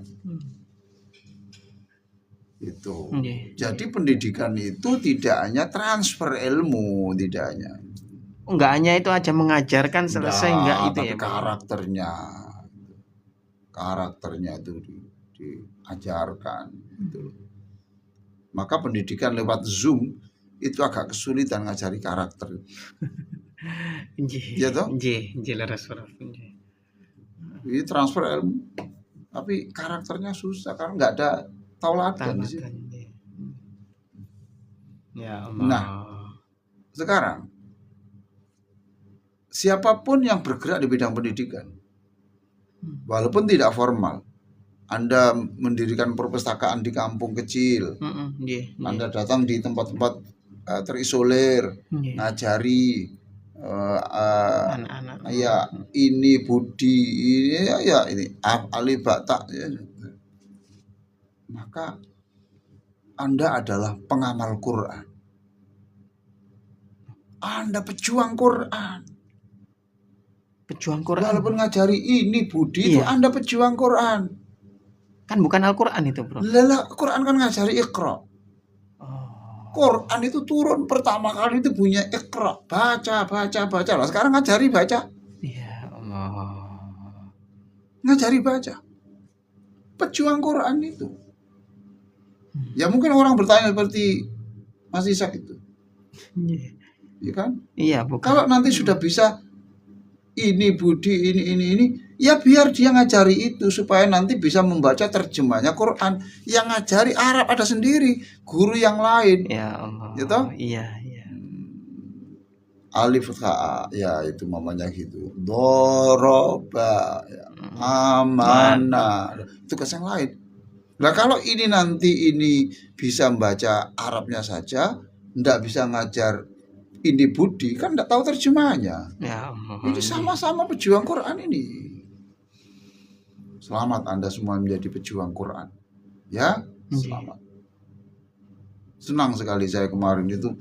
Itu. Jadi pendidikan itu tidak hanya transfer ilmu, tidak hanya. Enggak hanya itu aja mengajarkan selesai, enggak itu tapi ya. Karakternya itu diajarkan gitu. Maka pendidikan lewat Zoom itu agak kesulitan ngajari karakter. Iya toh? Nggih, leres Prof. Ini transfer ilmu. Tapi karakternya susah karena enggak ada tauladan di sini. Ya Allah. Nah, sekarang siapapun yang bergerak di bidang pendidikan, walaupun tidak formal, Anda mendirikan perpustakaan di kampung kecil, Anda datang di tempat-tempat terisolir, ngajari anak-anak, ya ini Budi, ini Ali Batak, ya. Maka Anda adalah pengamal Quran. Anda pejuang Quran. Walaupun ngajari ini Budi, itu Anda pejuang Quran. Kan bukan Al-Quran itu, Bro. Lelah, Quran kan ngajari Iqra. Quran itu turun pertama kali itu punya Iqra. Baca. Lah sekarang ngajari baca. Ya Allah. Ngajari baca. Pejuang Quran itu. Ya mungkin orang bertanya seperti Mas Ishak itu. Iya kan? Iya, bukan. Kalau nanti sudah bisa ini Budi, ini Ya biar dia ngajari itu supaya nanti bisa membaca terjemahnya Quran. Yang ngajari Arab ada sendiri, guru yang lain. Ya Allah. Gitu? Iya, iya. Alif ha, ya itu mamanya gitu. Doroba, ya. Amana, itu tugas yang lain. Nah kalau ini nanti ini bisa membaca Arabnya saja, ndak bisa ngajar ini Budi, kan ndak tahu terjemahnya. Ya Allah. Ini sama-sama pejuang Quran ini. Selamat Anda semua menjadi pejuang Quran. Ya, selamat. Senang sekali saya kemarin itu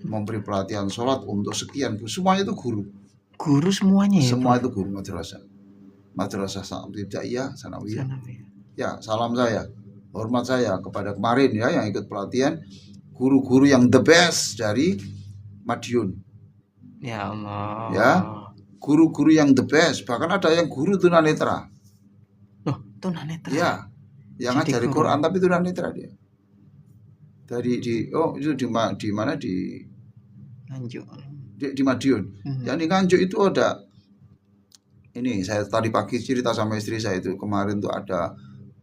memberi pelatihan sholat untuk sekian. Semuanya itu guru. Guru semuanya ya? Semua itu guru madrasah. Madrasah Ibtidaiyah, Sanawiyah. Ya, salam saya, hormat saya kepada kemarin ya yang ikut pelatihan guru-guru yang the best dari Madiun. Ya Allah. Ya, guru-guru yang the best. Bahkan ada yang guru tunanetra. Loh, tunanetra? Ya, yang ngajari Quran tapi tunanetra dia. Dari itu di mana di Nganjuk. Di Madiun. Yang di Nganjuk itu ada. Ini saya tadi pagi cerita sama istri saya itu kemarin tuh ada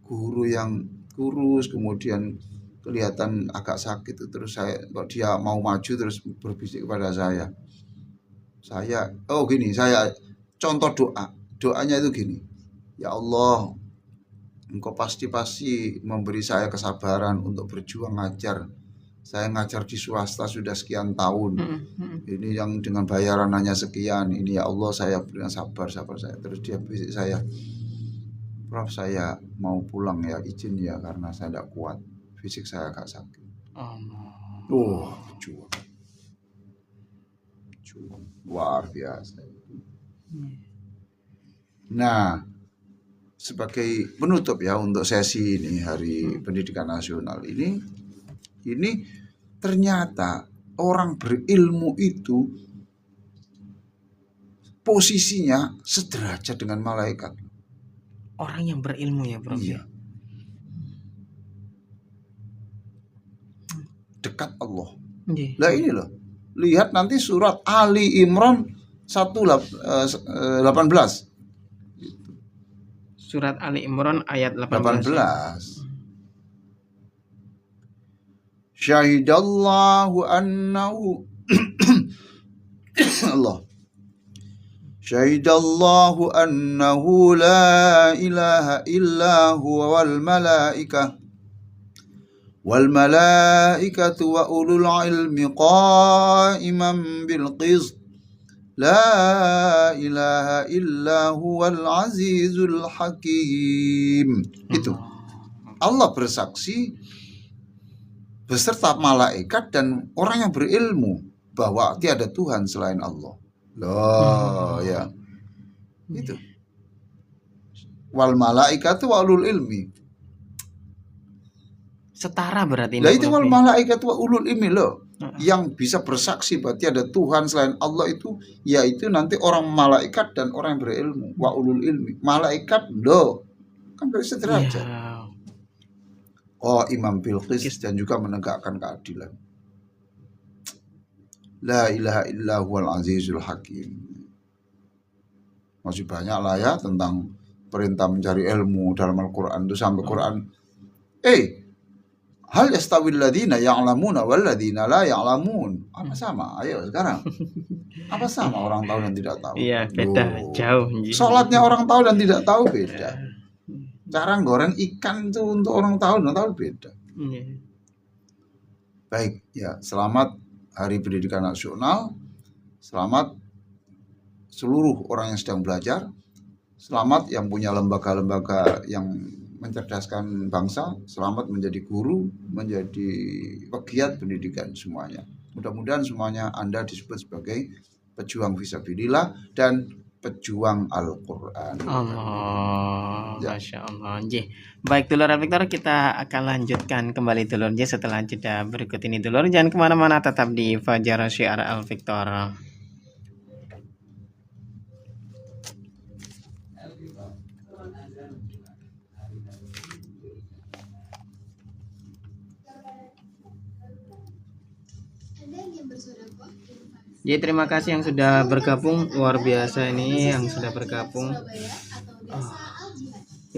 guru yang kurus kemudian kelihatan agak sakit itu, terus saya kok dia mau maju terus berbisik kepada saya gini, saya contoh doanya itu gini, ya Allah Engkau pasti memberi saya kesabaran untuk berjuang ngajar. Saya ngajar di swasta sudah sekian tahun. Ini yang dengan bayaran hanya sekian. Ini ya Allah saya berikan sabar saya. Terus dia bisik saya, Prof saya mau pulang ya, izin ya karena saya tidak kuat. Fisik saya agak sakit. Berjuang. Luar biasa. Nah, sebagai penutup ya untuk sesi ini Hari Pendidikan Nasional ini ternyata orang berilmu itu posisinya sederajat dengan malaikat. Orang yang berilmu ya, Bro. Iya. Dekat Allah. Lah ini loh. Lihat nanti surat Ali Imran 18. Surat Ali Imran ayat 18. Syahidallahu annahu Allah. Syahidallahu annahu la ilaha illa huwa wal malaikatu wa ulul ilmi qa'iman bil qist. La ilaha illa huwal azizul hakim. Itu Allah bersaksi beserta malaikat dan orang yang berilmu bahwa tiada Tuhan selain Allah. Loh ya. Itu. Wal malaikatu wa ulul ilmi. Setara berarti. Lah itu wal malaikatu wa ulul ilmi loh. Yang bisa bersaksi bahwa tiada Tuhan selain Allah itu yaitu nanti orang malaikat dan orang yang berilmu. Wa ulul ilmi. Malaikat loh. Kan bersederajat. Imam Bilqis dan juga menegakkan keadilan. La ilaha illa huwal azizul hakim. Masih banyak lah ya tentang perintah mencari ilmu dalam Al-Quran itu sampai Quran. Hal yastawil ladina ya'lamuna wal ladina la ya'lamun. Apa sama? Ayo sekarang. Apa sama orang tahu dan tidak tahu? Iya, beda jauh. Sholatnya orang tahu dan tidak tahu beda. Cara goreng ikan itu untuk orang tahu dan tahu beda. Baik, ya selamat Hari Pendidikan Nasional. Selamat seluruh orang yang sedang belajar. Selamat yang punya lembaga-lembaga yang mencerdaskan bangsa. Selamat menjadi guru, menjadi pegiat pendidikan semuanya. Mudah-mudahan semuanya Anda disebut sebagai pejuang fisabilillah dan pejuang Al-Quran. Allah, Masya Allah. Baik dulur Al-Victor, kita akan lanjutkan kembali dulur setelah jeda berikut ini dulur. Jangan kemana-mana, tetap di Fajar Syiar Al-Victor. Terima kasih yang sudah bergabung, luar biasa ini yang sudah bergabung.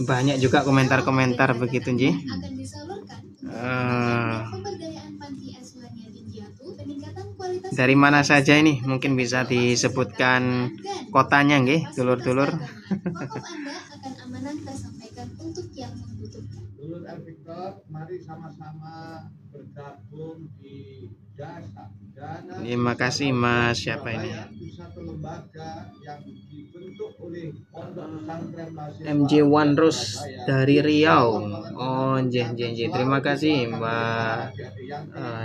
Banyak juga komentar-komentar begitu Ji. akan disalurkan untuk pemberdayaan panti asuhan yatim piatu, peningkatan kualitas Dari mana saja ini? Mungkin bisa disebutkan kotanya nggih, dulur-dulur. wakaf Anda akan amanah tersampaikan untuk yang membutuhkan. Dulur El Victor, mari sama-sama bergabung di jasa dana. Terima kasih Mas, siapa ini? Di satu lembaga yang dibentuk oleh Pondok Pesantren Mahasiswa MJ One Rose dari Riau. Oh, nggih. Terima kasih Mbak.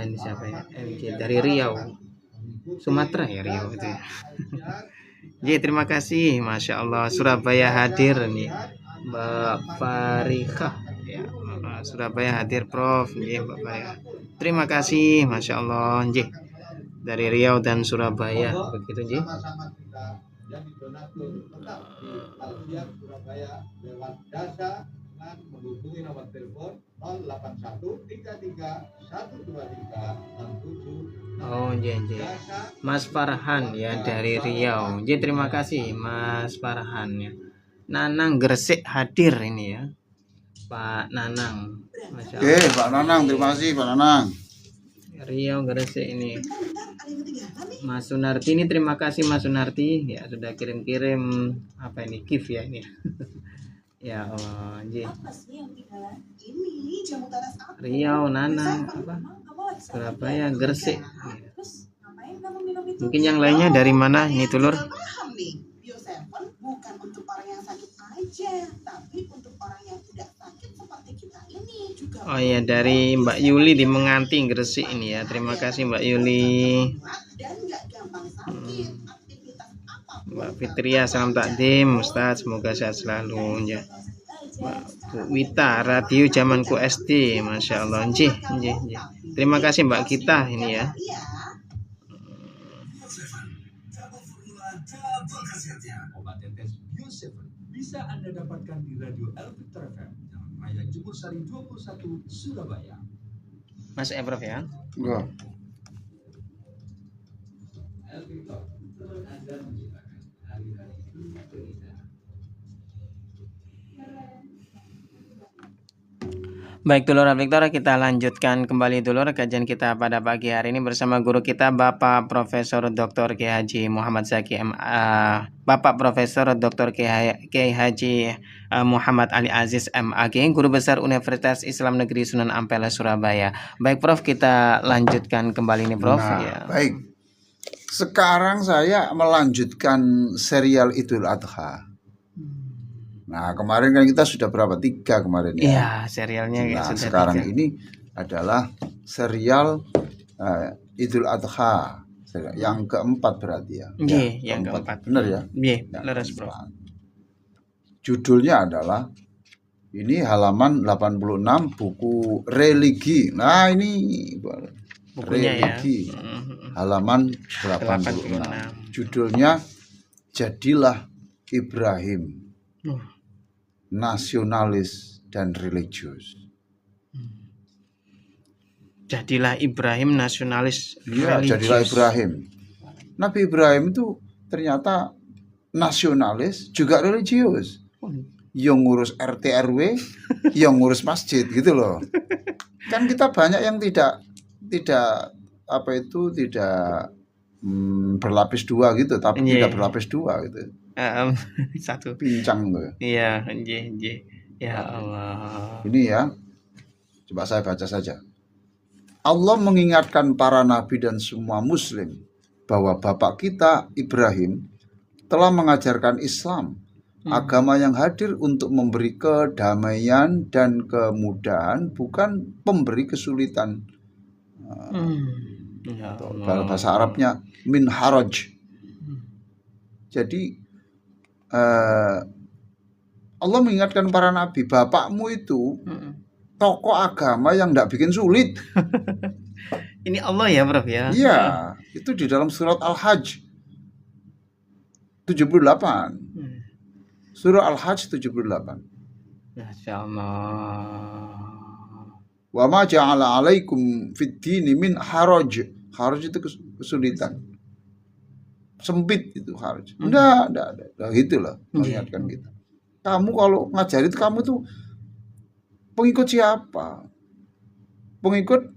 Ini siapa ya? MJ dari Riau. Sumatera ya Riau itu ya. Nggih, terima kasih. Masya Allah, Surabaya hadir nih. Mbak Farika ya. Surabaya hadir Prof. Nggih, Mbak Farika. Terima kasih, Masya Allah. Nggih. Dari Riau dan Surabaya begitu nggih. Sama-sama kita jadi donatur tetap di Alfian Surabaya lewat jasa dengan menghubungi nomor telepon 08133 123 67. Oh, nggih. Mas Farhan ya dari Riau. Nggih, terima kasih Mas Farhan ya. Nanang Gresik hadir ini ya. Pak Nanang. Masya Oke, Allah. Pak Nanang, terima kasih Pak Nanang. Riau Gresik ini. Mas Sunarti ini terima kasih Mas Sunarti ya sudah kirim-kirim apa ini gift ya ini. Ya Allah, nggih. Riau, Nanang, apa? Surabaya, Gresik. Ya. Mungkin yang lainnya dari mana ini Tulur? Paham nih, Bio7 bukan untuk orang yang sakit aja, tapi untuk orang yang tidak sakit seperti kita ini juga. Oh iya, dari Mbak Yuli di Menganti Gresik ini ya. Terima kasih Mbak Yuli. Dan nggak gampang sakit, aktivitas apapun. Mbak Fitria, salam takdim Ustaz, semoga sehat selalu ya. Mbak Bu Wita, radio zamanku SD, Masya Allah. Nggih. Terima kasih Mbak Kita ini ya. Iya. Obat tetes Bio7 bisa Anda dapatkan di Radio El Victor FM, Jalan Raya Jemur Sari 21, Surabaya. Mas Prof ya. Enggak. El Victor, turut Anda menciptakan hari-hari penuh keindahan. Baik dulur Victor, kita lanjutkan kembali dulur kajian kita pada pagi hari ini bersama guru kita Bapak Profesor Dr. Kiai Haji Muhammad Zaki Bapak Profesor Dr. Kiai Haji Muhammad Ali Aziz MAG, Guru Besar Universitas Islam Negeri Sunan Ampel Surabaya. Baik Prof, kita lanjutkan kembali nih Prof. Nah, Ya. baik. Sekarang saya melanjutkan serial Idul Adha. Nah, kemarin kan kita sudah berapa? 3 kemarin ya. Iya, serialnya Nah, sudah sekarang 3. ini adalah serial Idul Adha. Yang keempat berarti ya. Iya, yang keempat. Benar ya? Iya, Yang leres Prof. keempat. Judulnya adalah ini halaman 86 buku religi. Nah, ini Bukunya ya. religi. Halaman 86. 86. Judulnya Jadilah Ibrahim. Nasionalis dan religius. Jadilah Ibrahim nasionalis Iya, religius. jadilah Ibrahim. Nabi Ibrahim itu ternyata nasionalis juga religius. Yang ngurus RT RW, yang ngurus masjid gitu loh. Kan kita banyak yang tidak berlapis dua gitu, tapi Iya. tidak berlapis dua gitu. Satu. Pincang tuh. Iya, nggih. Ya Allah. Ini ya. Coba saya baca saja. Allah mengingatkan para nabi dan semua muslim bahwa bapak kita Ibrahim telah mengajarkan Islam, agama yang hadir untuk memberi kedamaian dan kemudahan, bukan pemberi kesulitan. Ya Dalam Allah. bahasa Arabnya min haraj. Jadi Allah mengingatkan para nabi, bapakmu itu tokoh agama yang tidak bikin sulit. Ini Allah ya, Prof ya. Iya, itu di dalam surat Al-Hajj 78. Surah Al-Hajj 78. Masya Allah. Wa ma ja'ala 'alaikum fid dini min haraj. Haraj itu kesulitan. Sempit itu haraj. Enggak. Nah, itulah mengingatkan kita. Kamu kalau ngajari itu kamu tuh pengikut siapa? Pengikut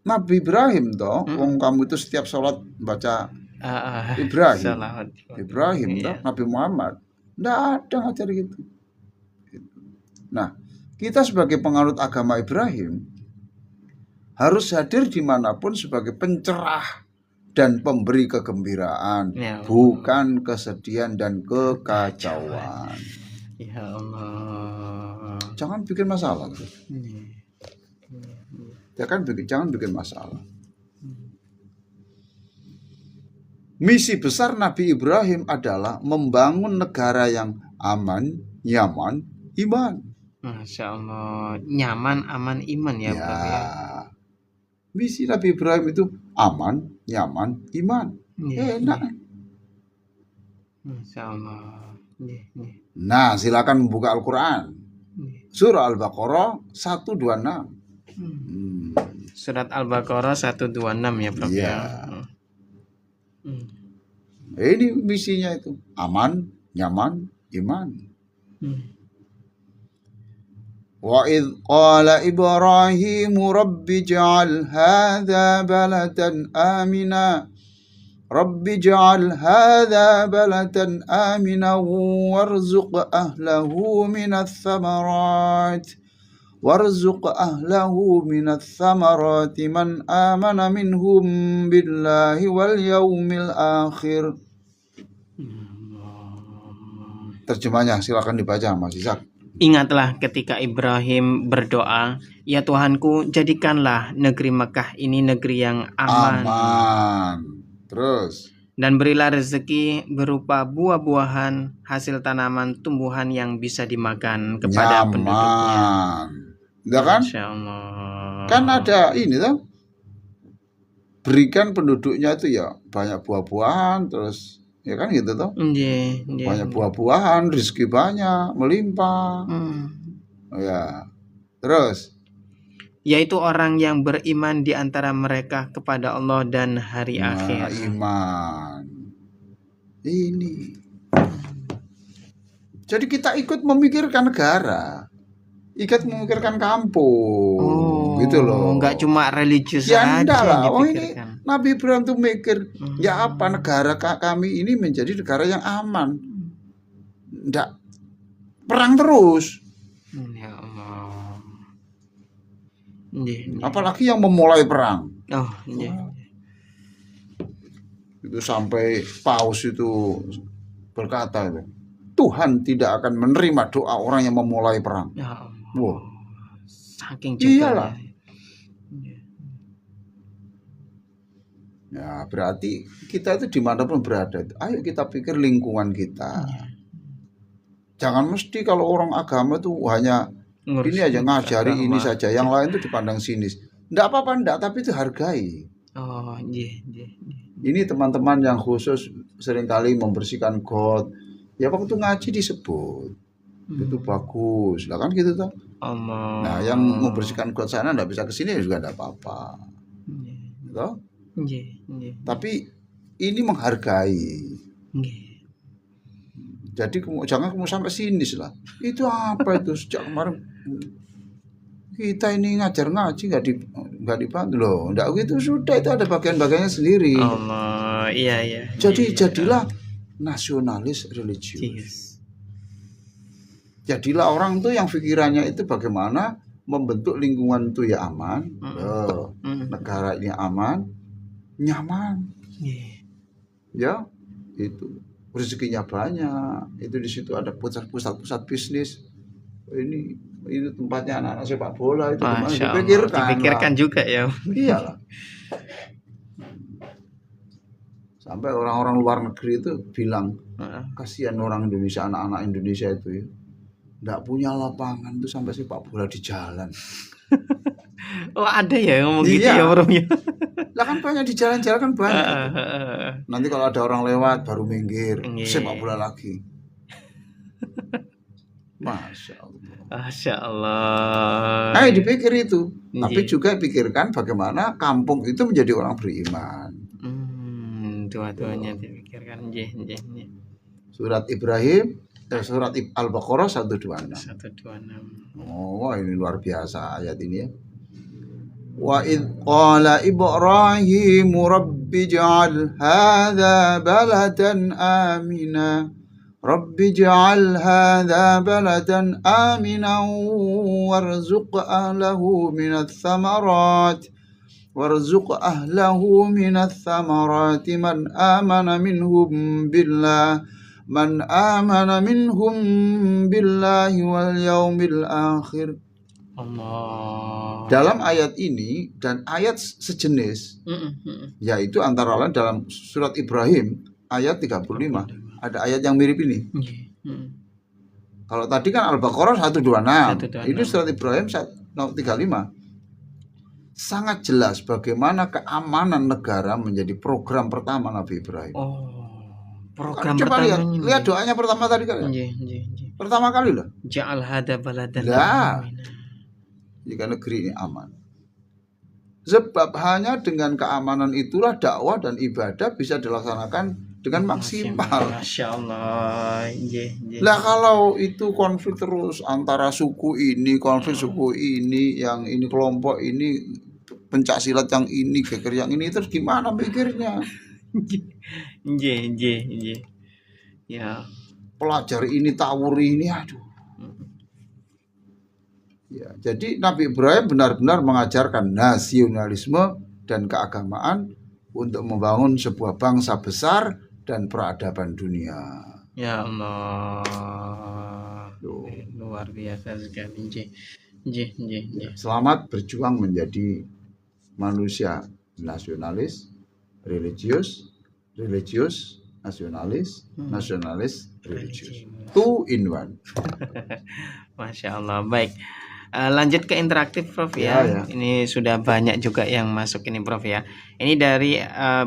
Nabi Ibrahim toh. Wong kamu itu setiap sholat baca Ibrahim. Ibrahim toh, Nabi Muhammad. Nggak ada ngajari gitu. Nah, kita sebagai penganut agama Ibrahim harus hadir dimanapun sebagai pencerah dan pemberi kegembiraan, bukan kesedihan dan kekacauan. Ya Allah. Jangan bikin masalah. Jangan bikin masalah. Misi besar Nabi Ibrahim adalah membangun negara yang aman, nyaman, iman. Masya Allah, nyaman, aman, iman ya, Bro ya. Misi Nabi Ibrahim itu aman, nyaman, iman. Enak. Masya Allah. Nah, silakan membuka Al-Quran. Surah Al-Baqarah 126. Surat Al-Baqarah 126 ya, Bro ya. Ini misinya itu aman, nyaman, iman. Wa idh qala Ibrahim rabbi ij'al hadha baladan amina rabbi ij'al hadha baladan amina warzuq ahlahu minats thamarat man amana minhum billahi wal yaumil akhir. Terjemahnya silakan dibaca Mas Ishak. Ingatlah ketika Ibrahim berdoa, ya Tuhanku, jadikanlah negeri Mekah ini negeri yang aman. Terus. Dan berilah rezeki berupa buah-buahan, hasil tanaman, tumbuhan yang bisa dimakan kepada penduduknya. Enggak kan? Masya Allah. Kan ada ini tuh. Berikan penduduknya itu ya banyak buah-buahan, terus ya kan gitu tuh. Banyak buah-buahan, rezeki banyak, melimpah. Ya. Terus yaitu orang yang beriman di antara mereka kepada Allah dan hari akhir. Iman. Ini. Jadi kita ikut memikirkan negara. Ikut memikirkan kampung. Gitu loh. Enggak cuma religius ya, aja lah. ini Nabi Ibrahim tuh mikir, ya apa negara kami ini menjadi negara yang aman. Enggak perang terus. Ya Allah. Apalagi yang memulai perang. Itu sampai Paus itu berkata itu, Tuhan tidak akan menerima doa orang yang memulai perang. Ya Allah. Wow. Saking juga. Iyalah. Ya berarti kita itu dimanapun berada itu, ayo kita pikir lingkungan kita. Jangan mesti kalau orang agama itu hanya ini aja ngajari ini saja, yang lain itu dipandang sinis. Enggak apa-apa, enggak, tapi itu hargai. Ini teman-teman yang khusus seringkali membersihkan got. Ya waktu ngaji disebut. Itu bagus. Lah kan gitu toh. Nah, yang membersihkan got sana enggak bisa ke sini juga enggak apa-apa. Toh? Tapi ini menghargai. Jadi jangan kamu sampai sinis lah. Itu apa itu sejak kemarin kita ini ngajar ngaji nggak dibantu loh. Nggak gitu sudah, itu ada bagian-bagiannya sendiri. Allah, iya. Jadi jadilah nasionalis religius. Jadilah orang tuh yang pikirannya itu bagaimana membentuk lingkungan itu ya aman, negara ini aman, nyaman, ya itu rezekinya banyak, itu di situ ada pusat bisnis. Ini itu tempatnya anak-anak sepak bola itu dipikirkan juga ya. Iyalah. Sampai orang-orang luar negeri itu bilang kasihan orang Indonesia, anak-anak Indonesia itu ya, nggak punya lapangan tuh sampai sepak bola di jalan. Oh ada ya ngomong gitu ya orangnya. Lah kan banyak di jalan-jalan kan banyak. Nanti kalau ada orang lewat baru minggir, sepak bola lagi. Masya Allah. Ayo dipikir itu. Tapi juga pikirkan bagaimana kampung itu menjadi orang beriman. Dua-duanya dipikirkan. Surat Ibrahim surat Al-Baqarah 126. 126. Oh, wah, ini luar biasa ayat ini ya. Wa idh qala Ibrahimu rabbi ij'al hadha baladan amina rabbi ij'al hadha baladan amina warzuq ahlahu minats thamarat man amana minhum billahi wal yaumil akhir. Allah. Dalam ayat ini dan ayat sejenis, yaitu antara lain dalam surat Ibrahim ayat 35, ada ayat yang mirip ini. Kalau tadi kan Al-Baqarah 126, ini surat Ibrahim 135. Sangat jelas bagaimana keamanan negara menjadi program pertama Nabi Ibrahim. Program coba pertama. lihat doanya pertama tadi kan. Pertama kali loh. Ja'al hada baladan Lah. amina. Jika negeri ini aman. Sebab hanya dengan keamanan itulah dakwah dan ibadah bisa dilaksanakan dengan maksimal. Masya Allah. Lah kalau itu konflik terus antara suku ini, konflik suku ini, yang ini kelompok ini, pencak silat yang ini, geger yang ini, terus gimana pikirnya? Ya. Pelajar ini tawur ini, aduh. Ya, jadi Nabi Ibrahim benar-benar mengajarkan nasionalisme dan keagamaan untuk membangun sebuah bangsa besar dan peradaban dunia. Ya Allah. Luar biasa sekali. Selamat berjuang menjadi manusia nasionalis, religius, nasionalis, religius. 2 in 1. Masya Allah. Baik. Lanjut ke interaktif Prof ya. Ini sudah banyak juga yang masuk ini Prof ya. Ini dari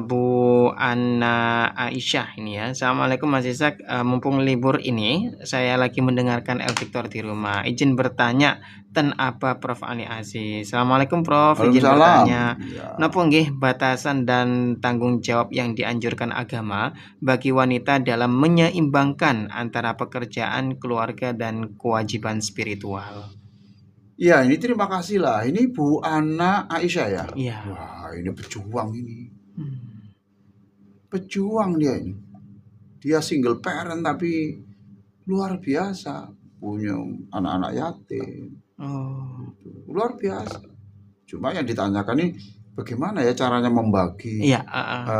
Bu Anna Aisyah ini ya. Assalamualaikum Mas Ishak. Mumpung libur ini saya lagi mendengarkan El Victor di rumah. Izin bertanya ten apa Prof Ali Aziz. Assalamualaikum Prof. Izin bertanya. Napa nggih batasan dan tanggung jawab yang dianjurkan agama bagi wanita dalam menyeimbangkan antara pekerjaan, keluarga dan kewajiban spiritual? Ya, ini terima kasih lah. Ini Bu Anna Aisyah ya. Iya. Wah, ini pejuang ini. Pejuang dia ini. Dia single parent tapi luar biasa. Punya anak-anak yatim. Luar biasa. Cuma yang ditanyakan ini bagaimana ya caranya membagi.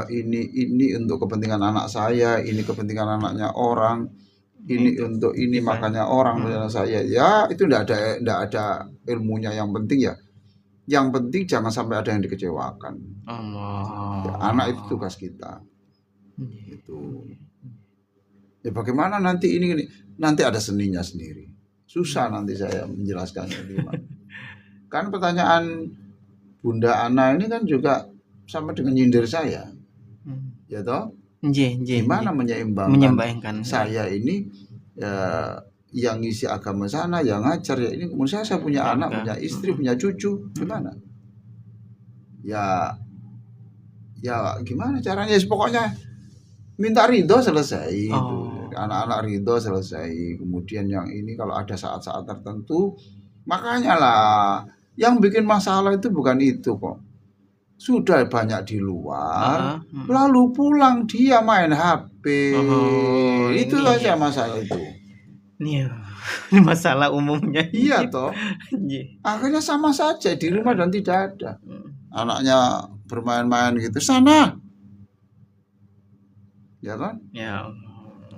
Ini untuk kepentingan anak saya, ini kepentingan anaknya orang. Ini untuk ini makanya orang punya saya ya itu enggak ada ilmunya. Yang penting ya yang penting jangan sampai ada yang dikecewakan. Ya, anak itu tugas kita itu ya bagaimana nanti ini nanti ada seninya sendiri susah nanti saya menjelaskannya gimana. Kan pertanyaan Bunda Ana ini kan juga sama dengan nyindir saya ya toh. Gimana menyeimbangkan saya ini ya, yang ngisi agama sana yang ngajar ya ini kemudian saya punya anak punya istri punya cucu gimana ya gimana caranya pokoknya minta ridho selesai itu. Anak-anak ridho selesai kemudian yang ini kalau ada saat-saat tertentu makanya lah yang bikin masalah itu bukan itu kok. Sudah banyak di luar, lalu pulang dia main HP. Itu saja masalah itu. Ini masalah umumnya. Iya toh. Akhirnya sama saja di rumah dan tidak ada. Anaknya bermain-main gitu sana. Ya kan? Ya.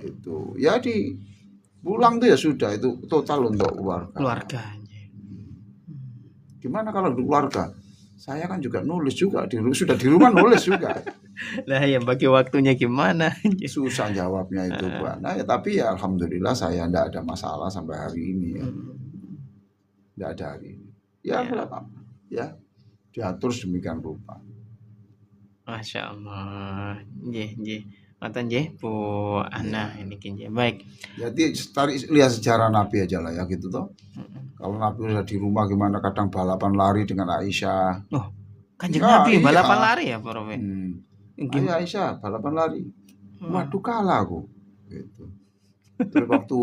Itu. Ya di pulang tuh ya sudah itu total untuk keluarga. Gimana kalau di keluarga? Saya kan juga nulis juga sudah di rumah nulis juga. Lah yang bagi waktunya gimana? Susah jawabnya itu Pak. Nah ya tapi ya alhamdulillah saya enggak ada masalah sampai hari ini ya. Enggak ada hari ini. Ya apa? Ya diatur sedemikian rupa. Masya Allah. Mantan Bu Ana ini kinje. Baik. Jadi lihat sejarah Nabi aja lah ya gitu toh. Kalau Nabi udah di rumah gimana kadang balapan lari dengan Aisyah. Kanjeng Nabi balapan lari ya Prof. Aisyah balapan lari. Waduh kalah aku. Gitu. Terus waktu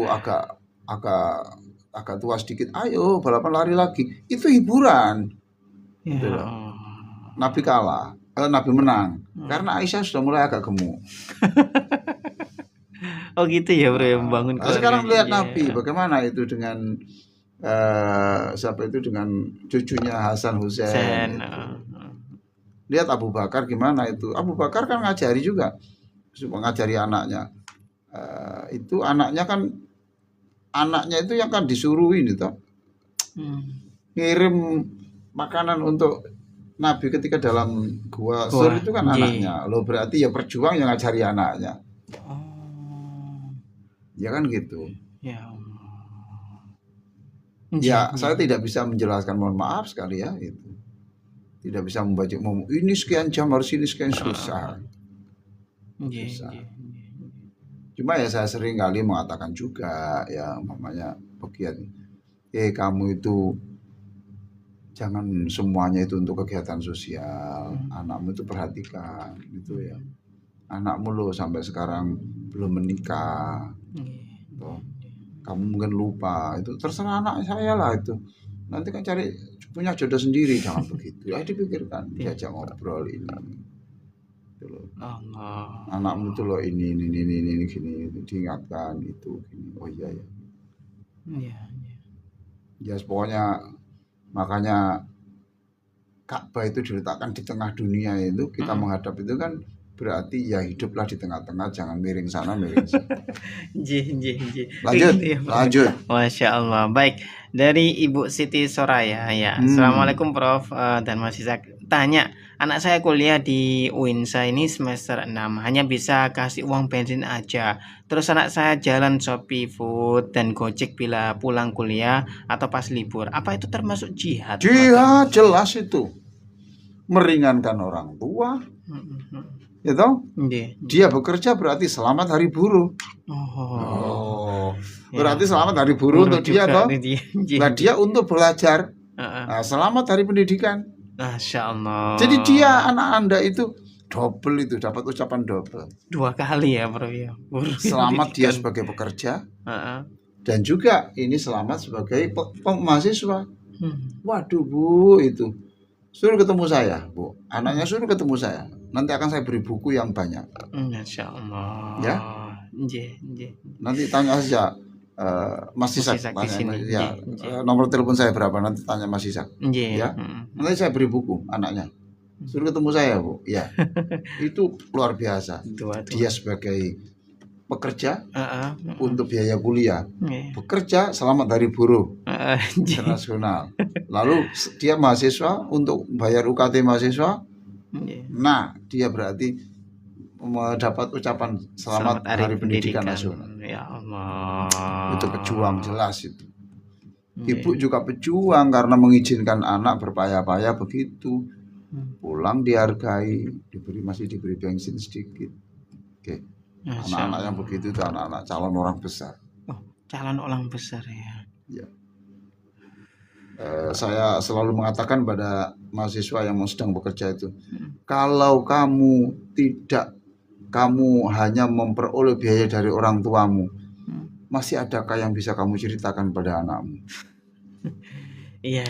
agak tua sedikit, ayo balapan lari lagi. Itu hiburan. Ya. Gitu loh. Nabi kalah, Nabi menang. Karena Aisyah sudah mulai agak gemuk. Oh gitu ya bro, yang membangun Nah, sekarang lihat keluarganya. Nabi bagaimana itu dengan siapa itu dengan cucunya Hasan Husain. Sen, Itu. Lihat Abu Bakar gimana itu. Abu Bakar kan ngajari juga, ngajari anaknya. Itu anaknya itu yang kan disuruh ini toh, ngirim makanan untuk Nabi ketika dalam gua Sur itu kan anaknya. Lo berarti ya berjuang yang ngajari anaknya. Ya kan gitu. Ya. Ya, saya tidak bisa menjelaskan, mohon maaf sekali ya itu. Tidak bisa membaca ini sekian jam harus ini sekian susah. Susah. Cuma ya saya sering kali mengatakan juga ya mamanya bagian kamu itu jangan semuanya itu untuk kegiatan sosial. Anakmu itu perhatikan gitu ya. Anakmu lo sampai sekarang belum menikah. Tuh. Kamu mungkin lupa, itu terserah anak saya lah itu. Nanti kan cari punya jodoh sendiri, jangan begitu. Ya dipikirkan, diajak ngobrol ini. Itu loh. Anakmu tuh loh ini gini, diingatkan itu gini. Oh iya ya. Ya pokoknya makanya Ka'bah itu diletakkan di tengah dunia itu, kita menghadap itu kan berarti ya hiduplah di tengah-tengah, jangan miring sana miring sini. Lanjut. Masya Allah. Baik, dari Ibu Siti Soraya ya. Assalamualaikum Prof dan Mas Ishak. Tanya, anak saya kuliah di UINSA ini semester 6, hanya bisa kasih uang bensin aja. Terus anak saya jalan Shopee Food dan Gojek bila pulang kuliah atau pas libur. Apa itu termasuk jihad? Jihad jelas itu. Meringankan orang tua. Gitu? Dia bekerja berarti selamat hari buruh. Berarti selamat hari buruh untuk dia toh. Nah, dia untuk belajar. Nah, selamat hari pendidikan. Masya Allah. Jadi dia anak Anda itu double itu, dapat ucapan double. 2 kali ya bro ya. Selamat dia sebagai pekerja. Dan juga ini selamat sebagai mahasiswa. Waduh Bu, itu suruh ketemu saya Bu, anaknya suruh ketemu saya, nanti akan saya beri buku yang banyak. Masya Allah. Ya. Nanti tanya saja Mas Ishak, ya, nomor telepon saya berapa, nanti tanya Mas Ishak. Ya. Nanti saya beri buku anaknya, suruh ketemu saya Bu. Ya. Itu luar biasa. Dia sebagai pekerja untuk biaya kuliah, bekerja selamat hari buruh internasional. Lalu dia mahasiswa untuk bayar UKT mahasiswa. Nah, dia berarti mendapat ucapan selamat hari pendidikan nasional. Ya Allah. Itu pejuang jelas itu. Ibu juga pejuang karena mengizinkan anak berpayah-payah begitu. Pulang dihargai, masih diberi bensin sedikit. Oke. Anak-anak yang begitu itu anak-anak calon orang besar. Calon orang besar ya. Saya selalu mengatakan pada mahasiswa yang sedang bekerja itu, kalau kamu hanya memperoleh biaya dari orang tuamu, masih adakah yang bisa kamu ceritakan pada anakmu? Iya.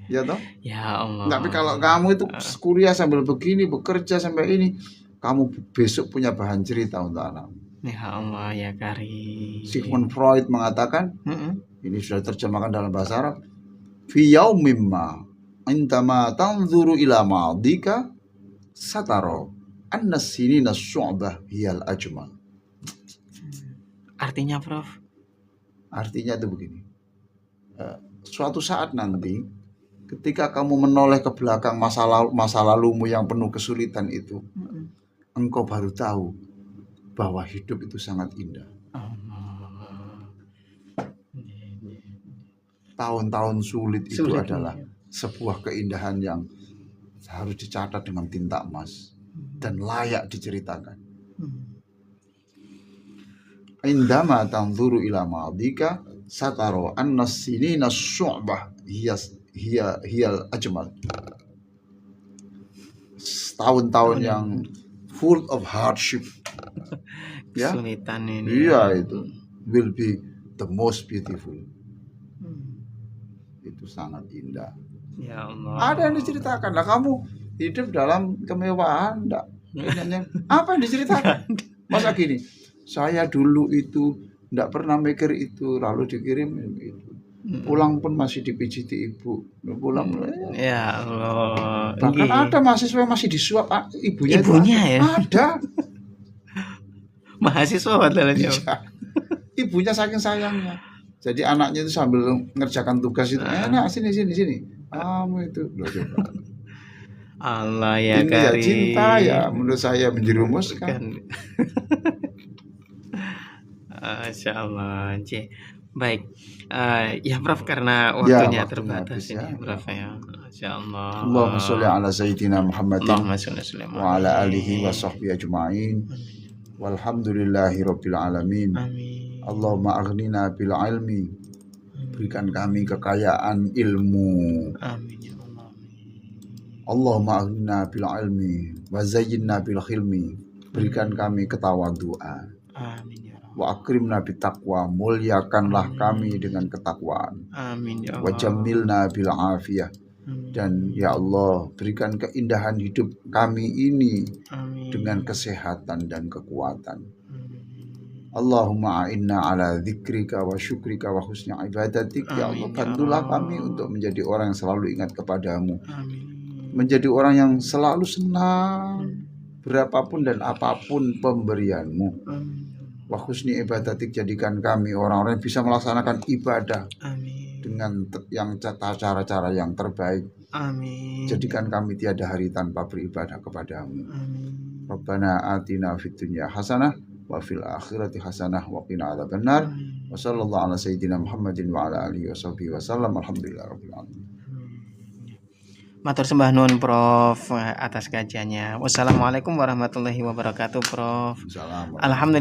Ya toh? Ya Allah. Tapi kalau kamu itu kuliah sambil begini, bekerja sampai ini, kamu besok punya bahan cerita untuk anakmu. Ya Allah ya Karim. Sigmund Freud mengatakan, ini sudah terjemahkan dalam bahasa Arab, fi yaumin ma indama tanzuru ila ma'dika satara anna sinina syu'bah hiyal ajmal. Artinya Prof? Artinya itu begini, suatu saat nanti ketika kamu menoleh ke belakang masa lalumu yang penuh kesulitan itu, engkau baru tahu bahwa hidup itu sangat indah. Tahun-tahun sulit itu adalah sebuah keindahan yang harus dicatat dengan tinta emas dan layak diceritakan. Indama tanzuru ila ma'dika sataro anna sinina syu'bah hiyal ajmal. Tahun-tahun yang full of hardship. Ya? Kesulitan ini. Iya itu. will be the most beautiful. Hmm. Itu sangat indah. Ya Allah. Ada yang diceritakan lah, kamu hidup dalam kemewahan enggak? Apa yang diceritakan? Masa gini, saya dulu itu enggak pernah mikir itu, lalu dikirim itu. Pulang pun masih dipijiti ibu. Pulang Ya Allah. bahkan Nggih. ada mahasiswa yang masih disuap ibunya. Ibunya itu ya? ada. Mahasiswa padahal dia. Iya. Ibunya saking sayangnya. Jadi anaknya itu sambil ngerjakan tugas itu, enak sini. Kamu itu loh coba. Allah ya Ini ya karim. cinta ya menurut saya menjerumuskan. Kan. Masya Allah. J. Baik. Ya Prof, karena waktunya waktunya terbatas habis ini ya. Prof ya. Masya Allah. Allahumma sholli ala sayyidina Muhammadin Allahumma sholli ala wa ala alihi wa sahbihi ajma'in. Walhamdulillahi rabbil alamin. Amin. Allahumma aghnina bil ilmi. Berikan kami kekayaan ilmu. Amin ya Allah. Allahumma aghnina bil ilmi wa zayyinna bil khilmi. Berikan kami ketawaduan. Amin ya Allah. Wa akrimna bit taqwa. Muliakanlah kami dengan ketakwaan. Amin ya Wa Allah. jammilna bil afiyah. Amin. Dan ya Allah, berikan keindahan hidup kami ini Amin. dengan kesehatan dan kekuatan. Amin. Allahumma a'inna ala dzikrika wa syukrika wa husni ibadatik. Ya Allah, Amin, ya bantulah Allah. kami untuk menjadi orang yang selalu ingat kepadamu. Amin. Menjadi orang yang selalu senang berapapun dan apapun pemberianmu. Amin. Wa husni ibadatik, jadikan kami orang-orang yang bisa melaksanakan ibadah Amin. dengan yang cara-cara yang terbaik. Amin. Jadikan kami tiada hari tanpa beribadah kepadamu. Amin. Rabbana atina fid dunya hasanah wa fil akhirati hasanah wa qina adzabannar. Wa sallallahu ala sayyidina Muhammadin wa ala alihi washabbihi wasallam. Alhamdulillahirabbil alamin. Matur sembah nuwun Prof atas kajiannya. Wassalamualaikum warahmatullahi wabarakatuh Prof. Assalamualaikum. Alhamdulillah.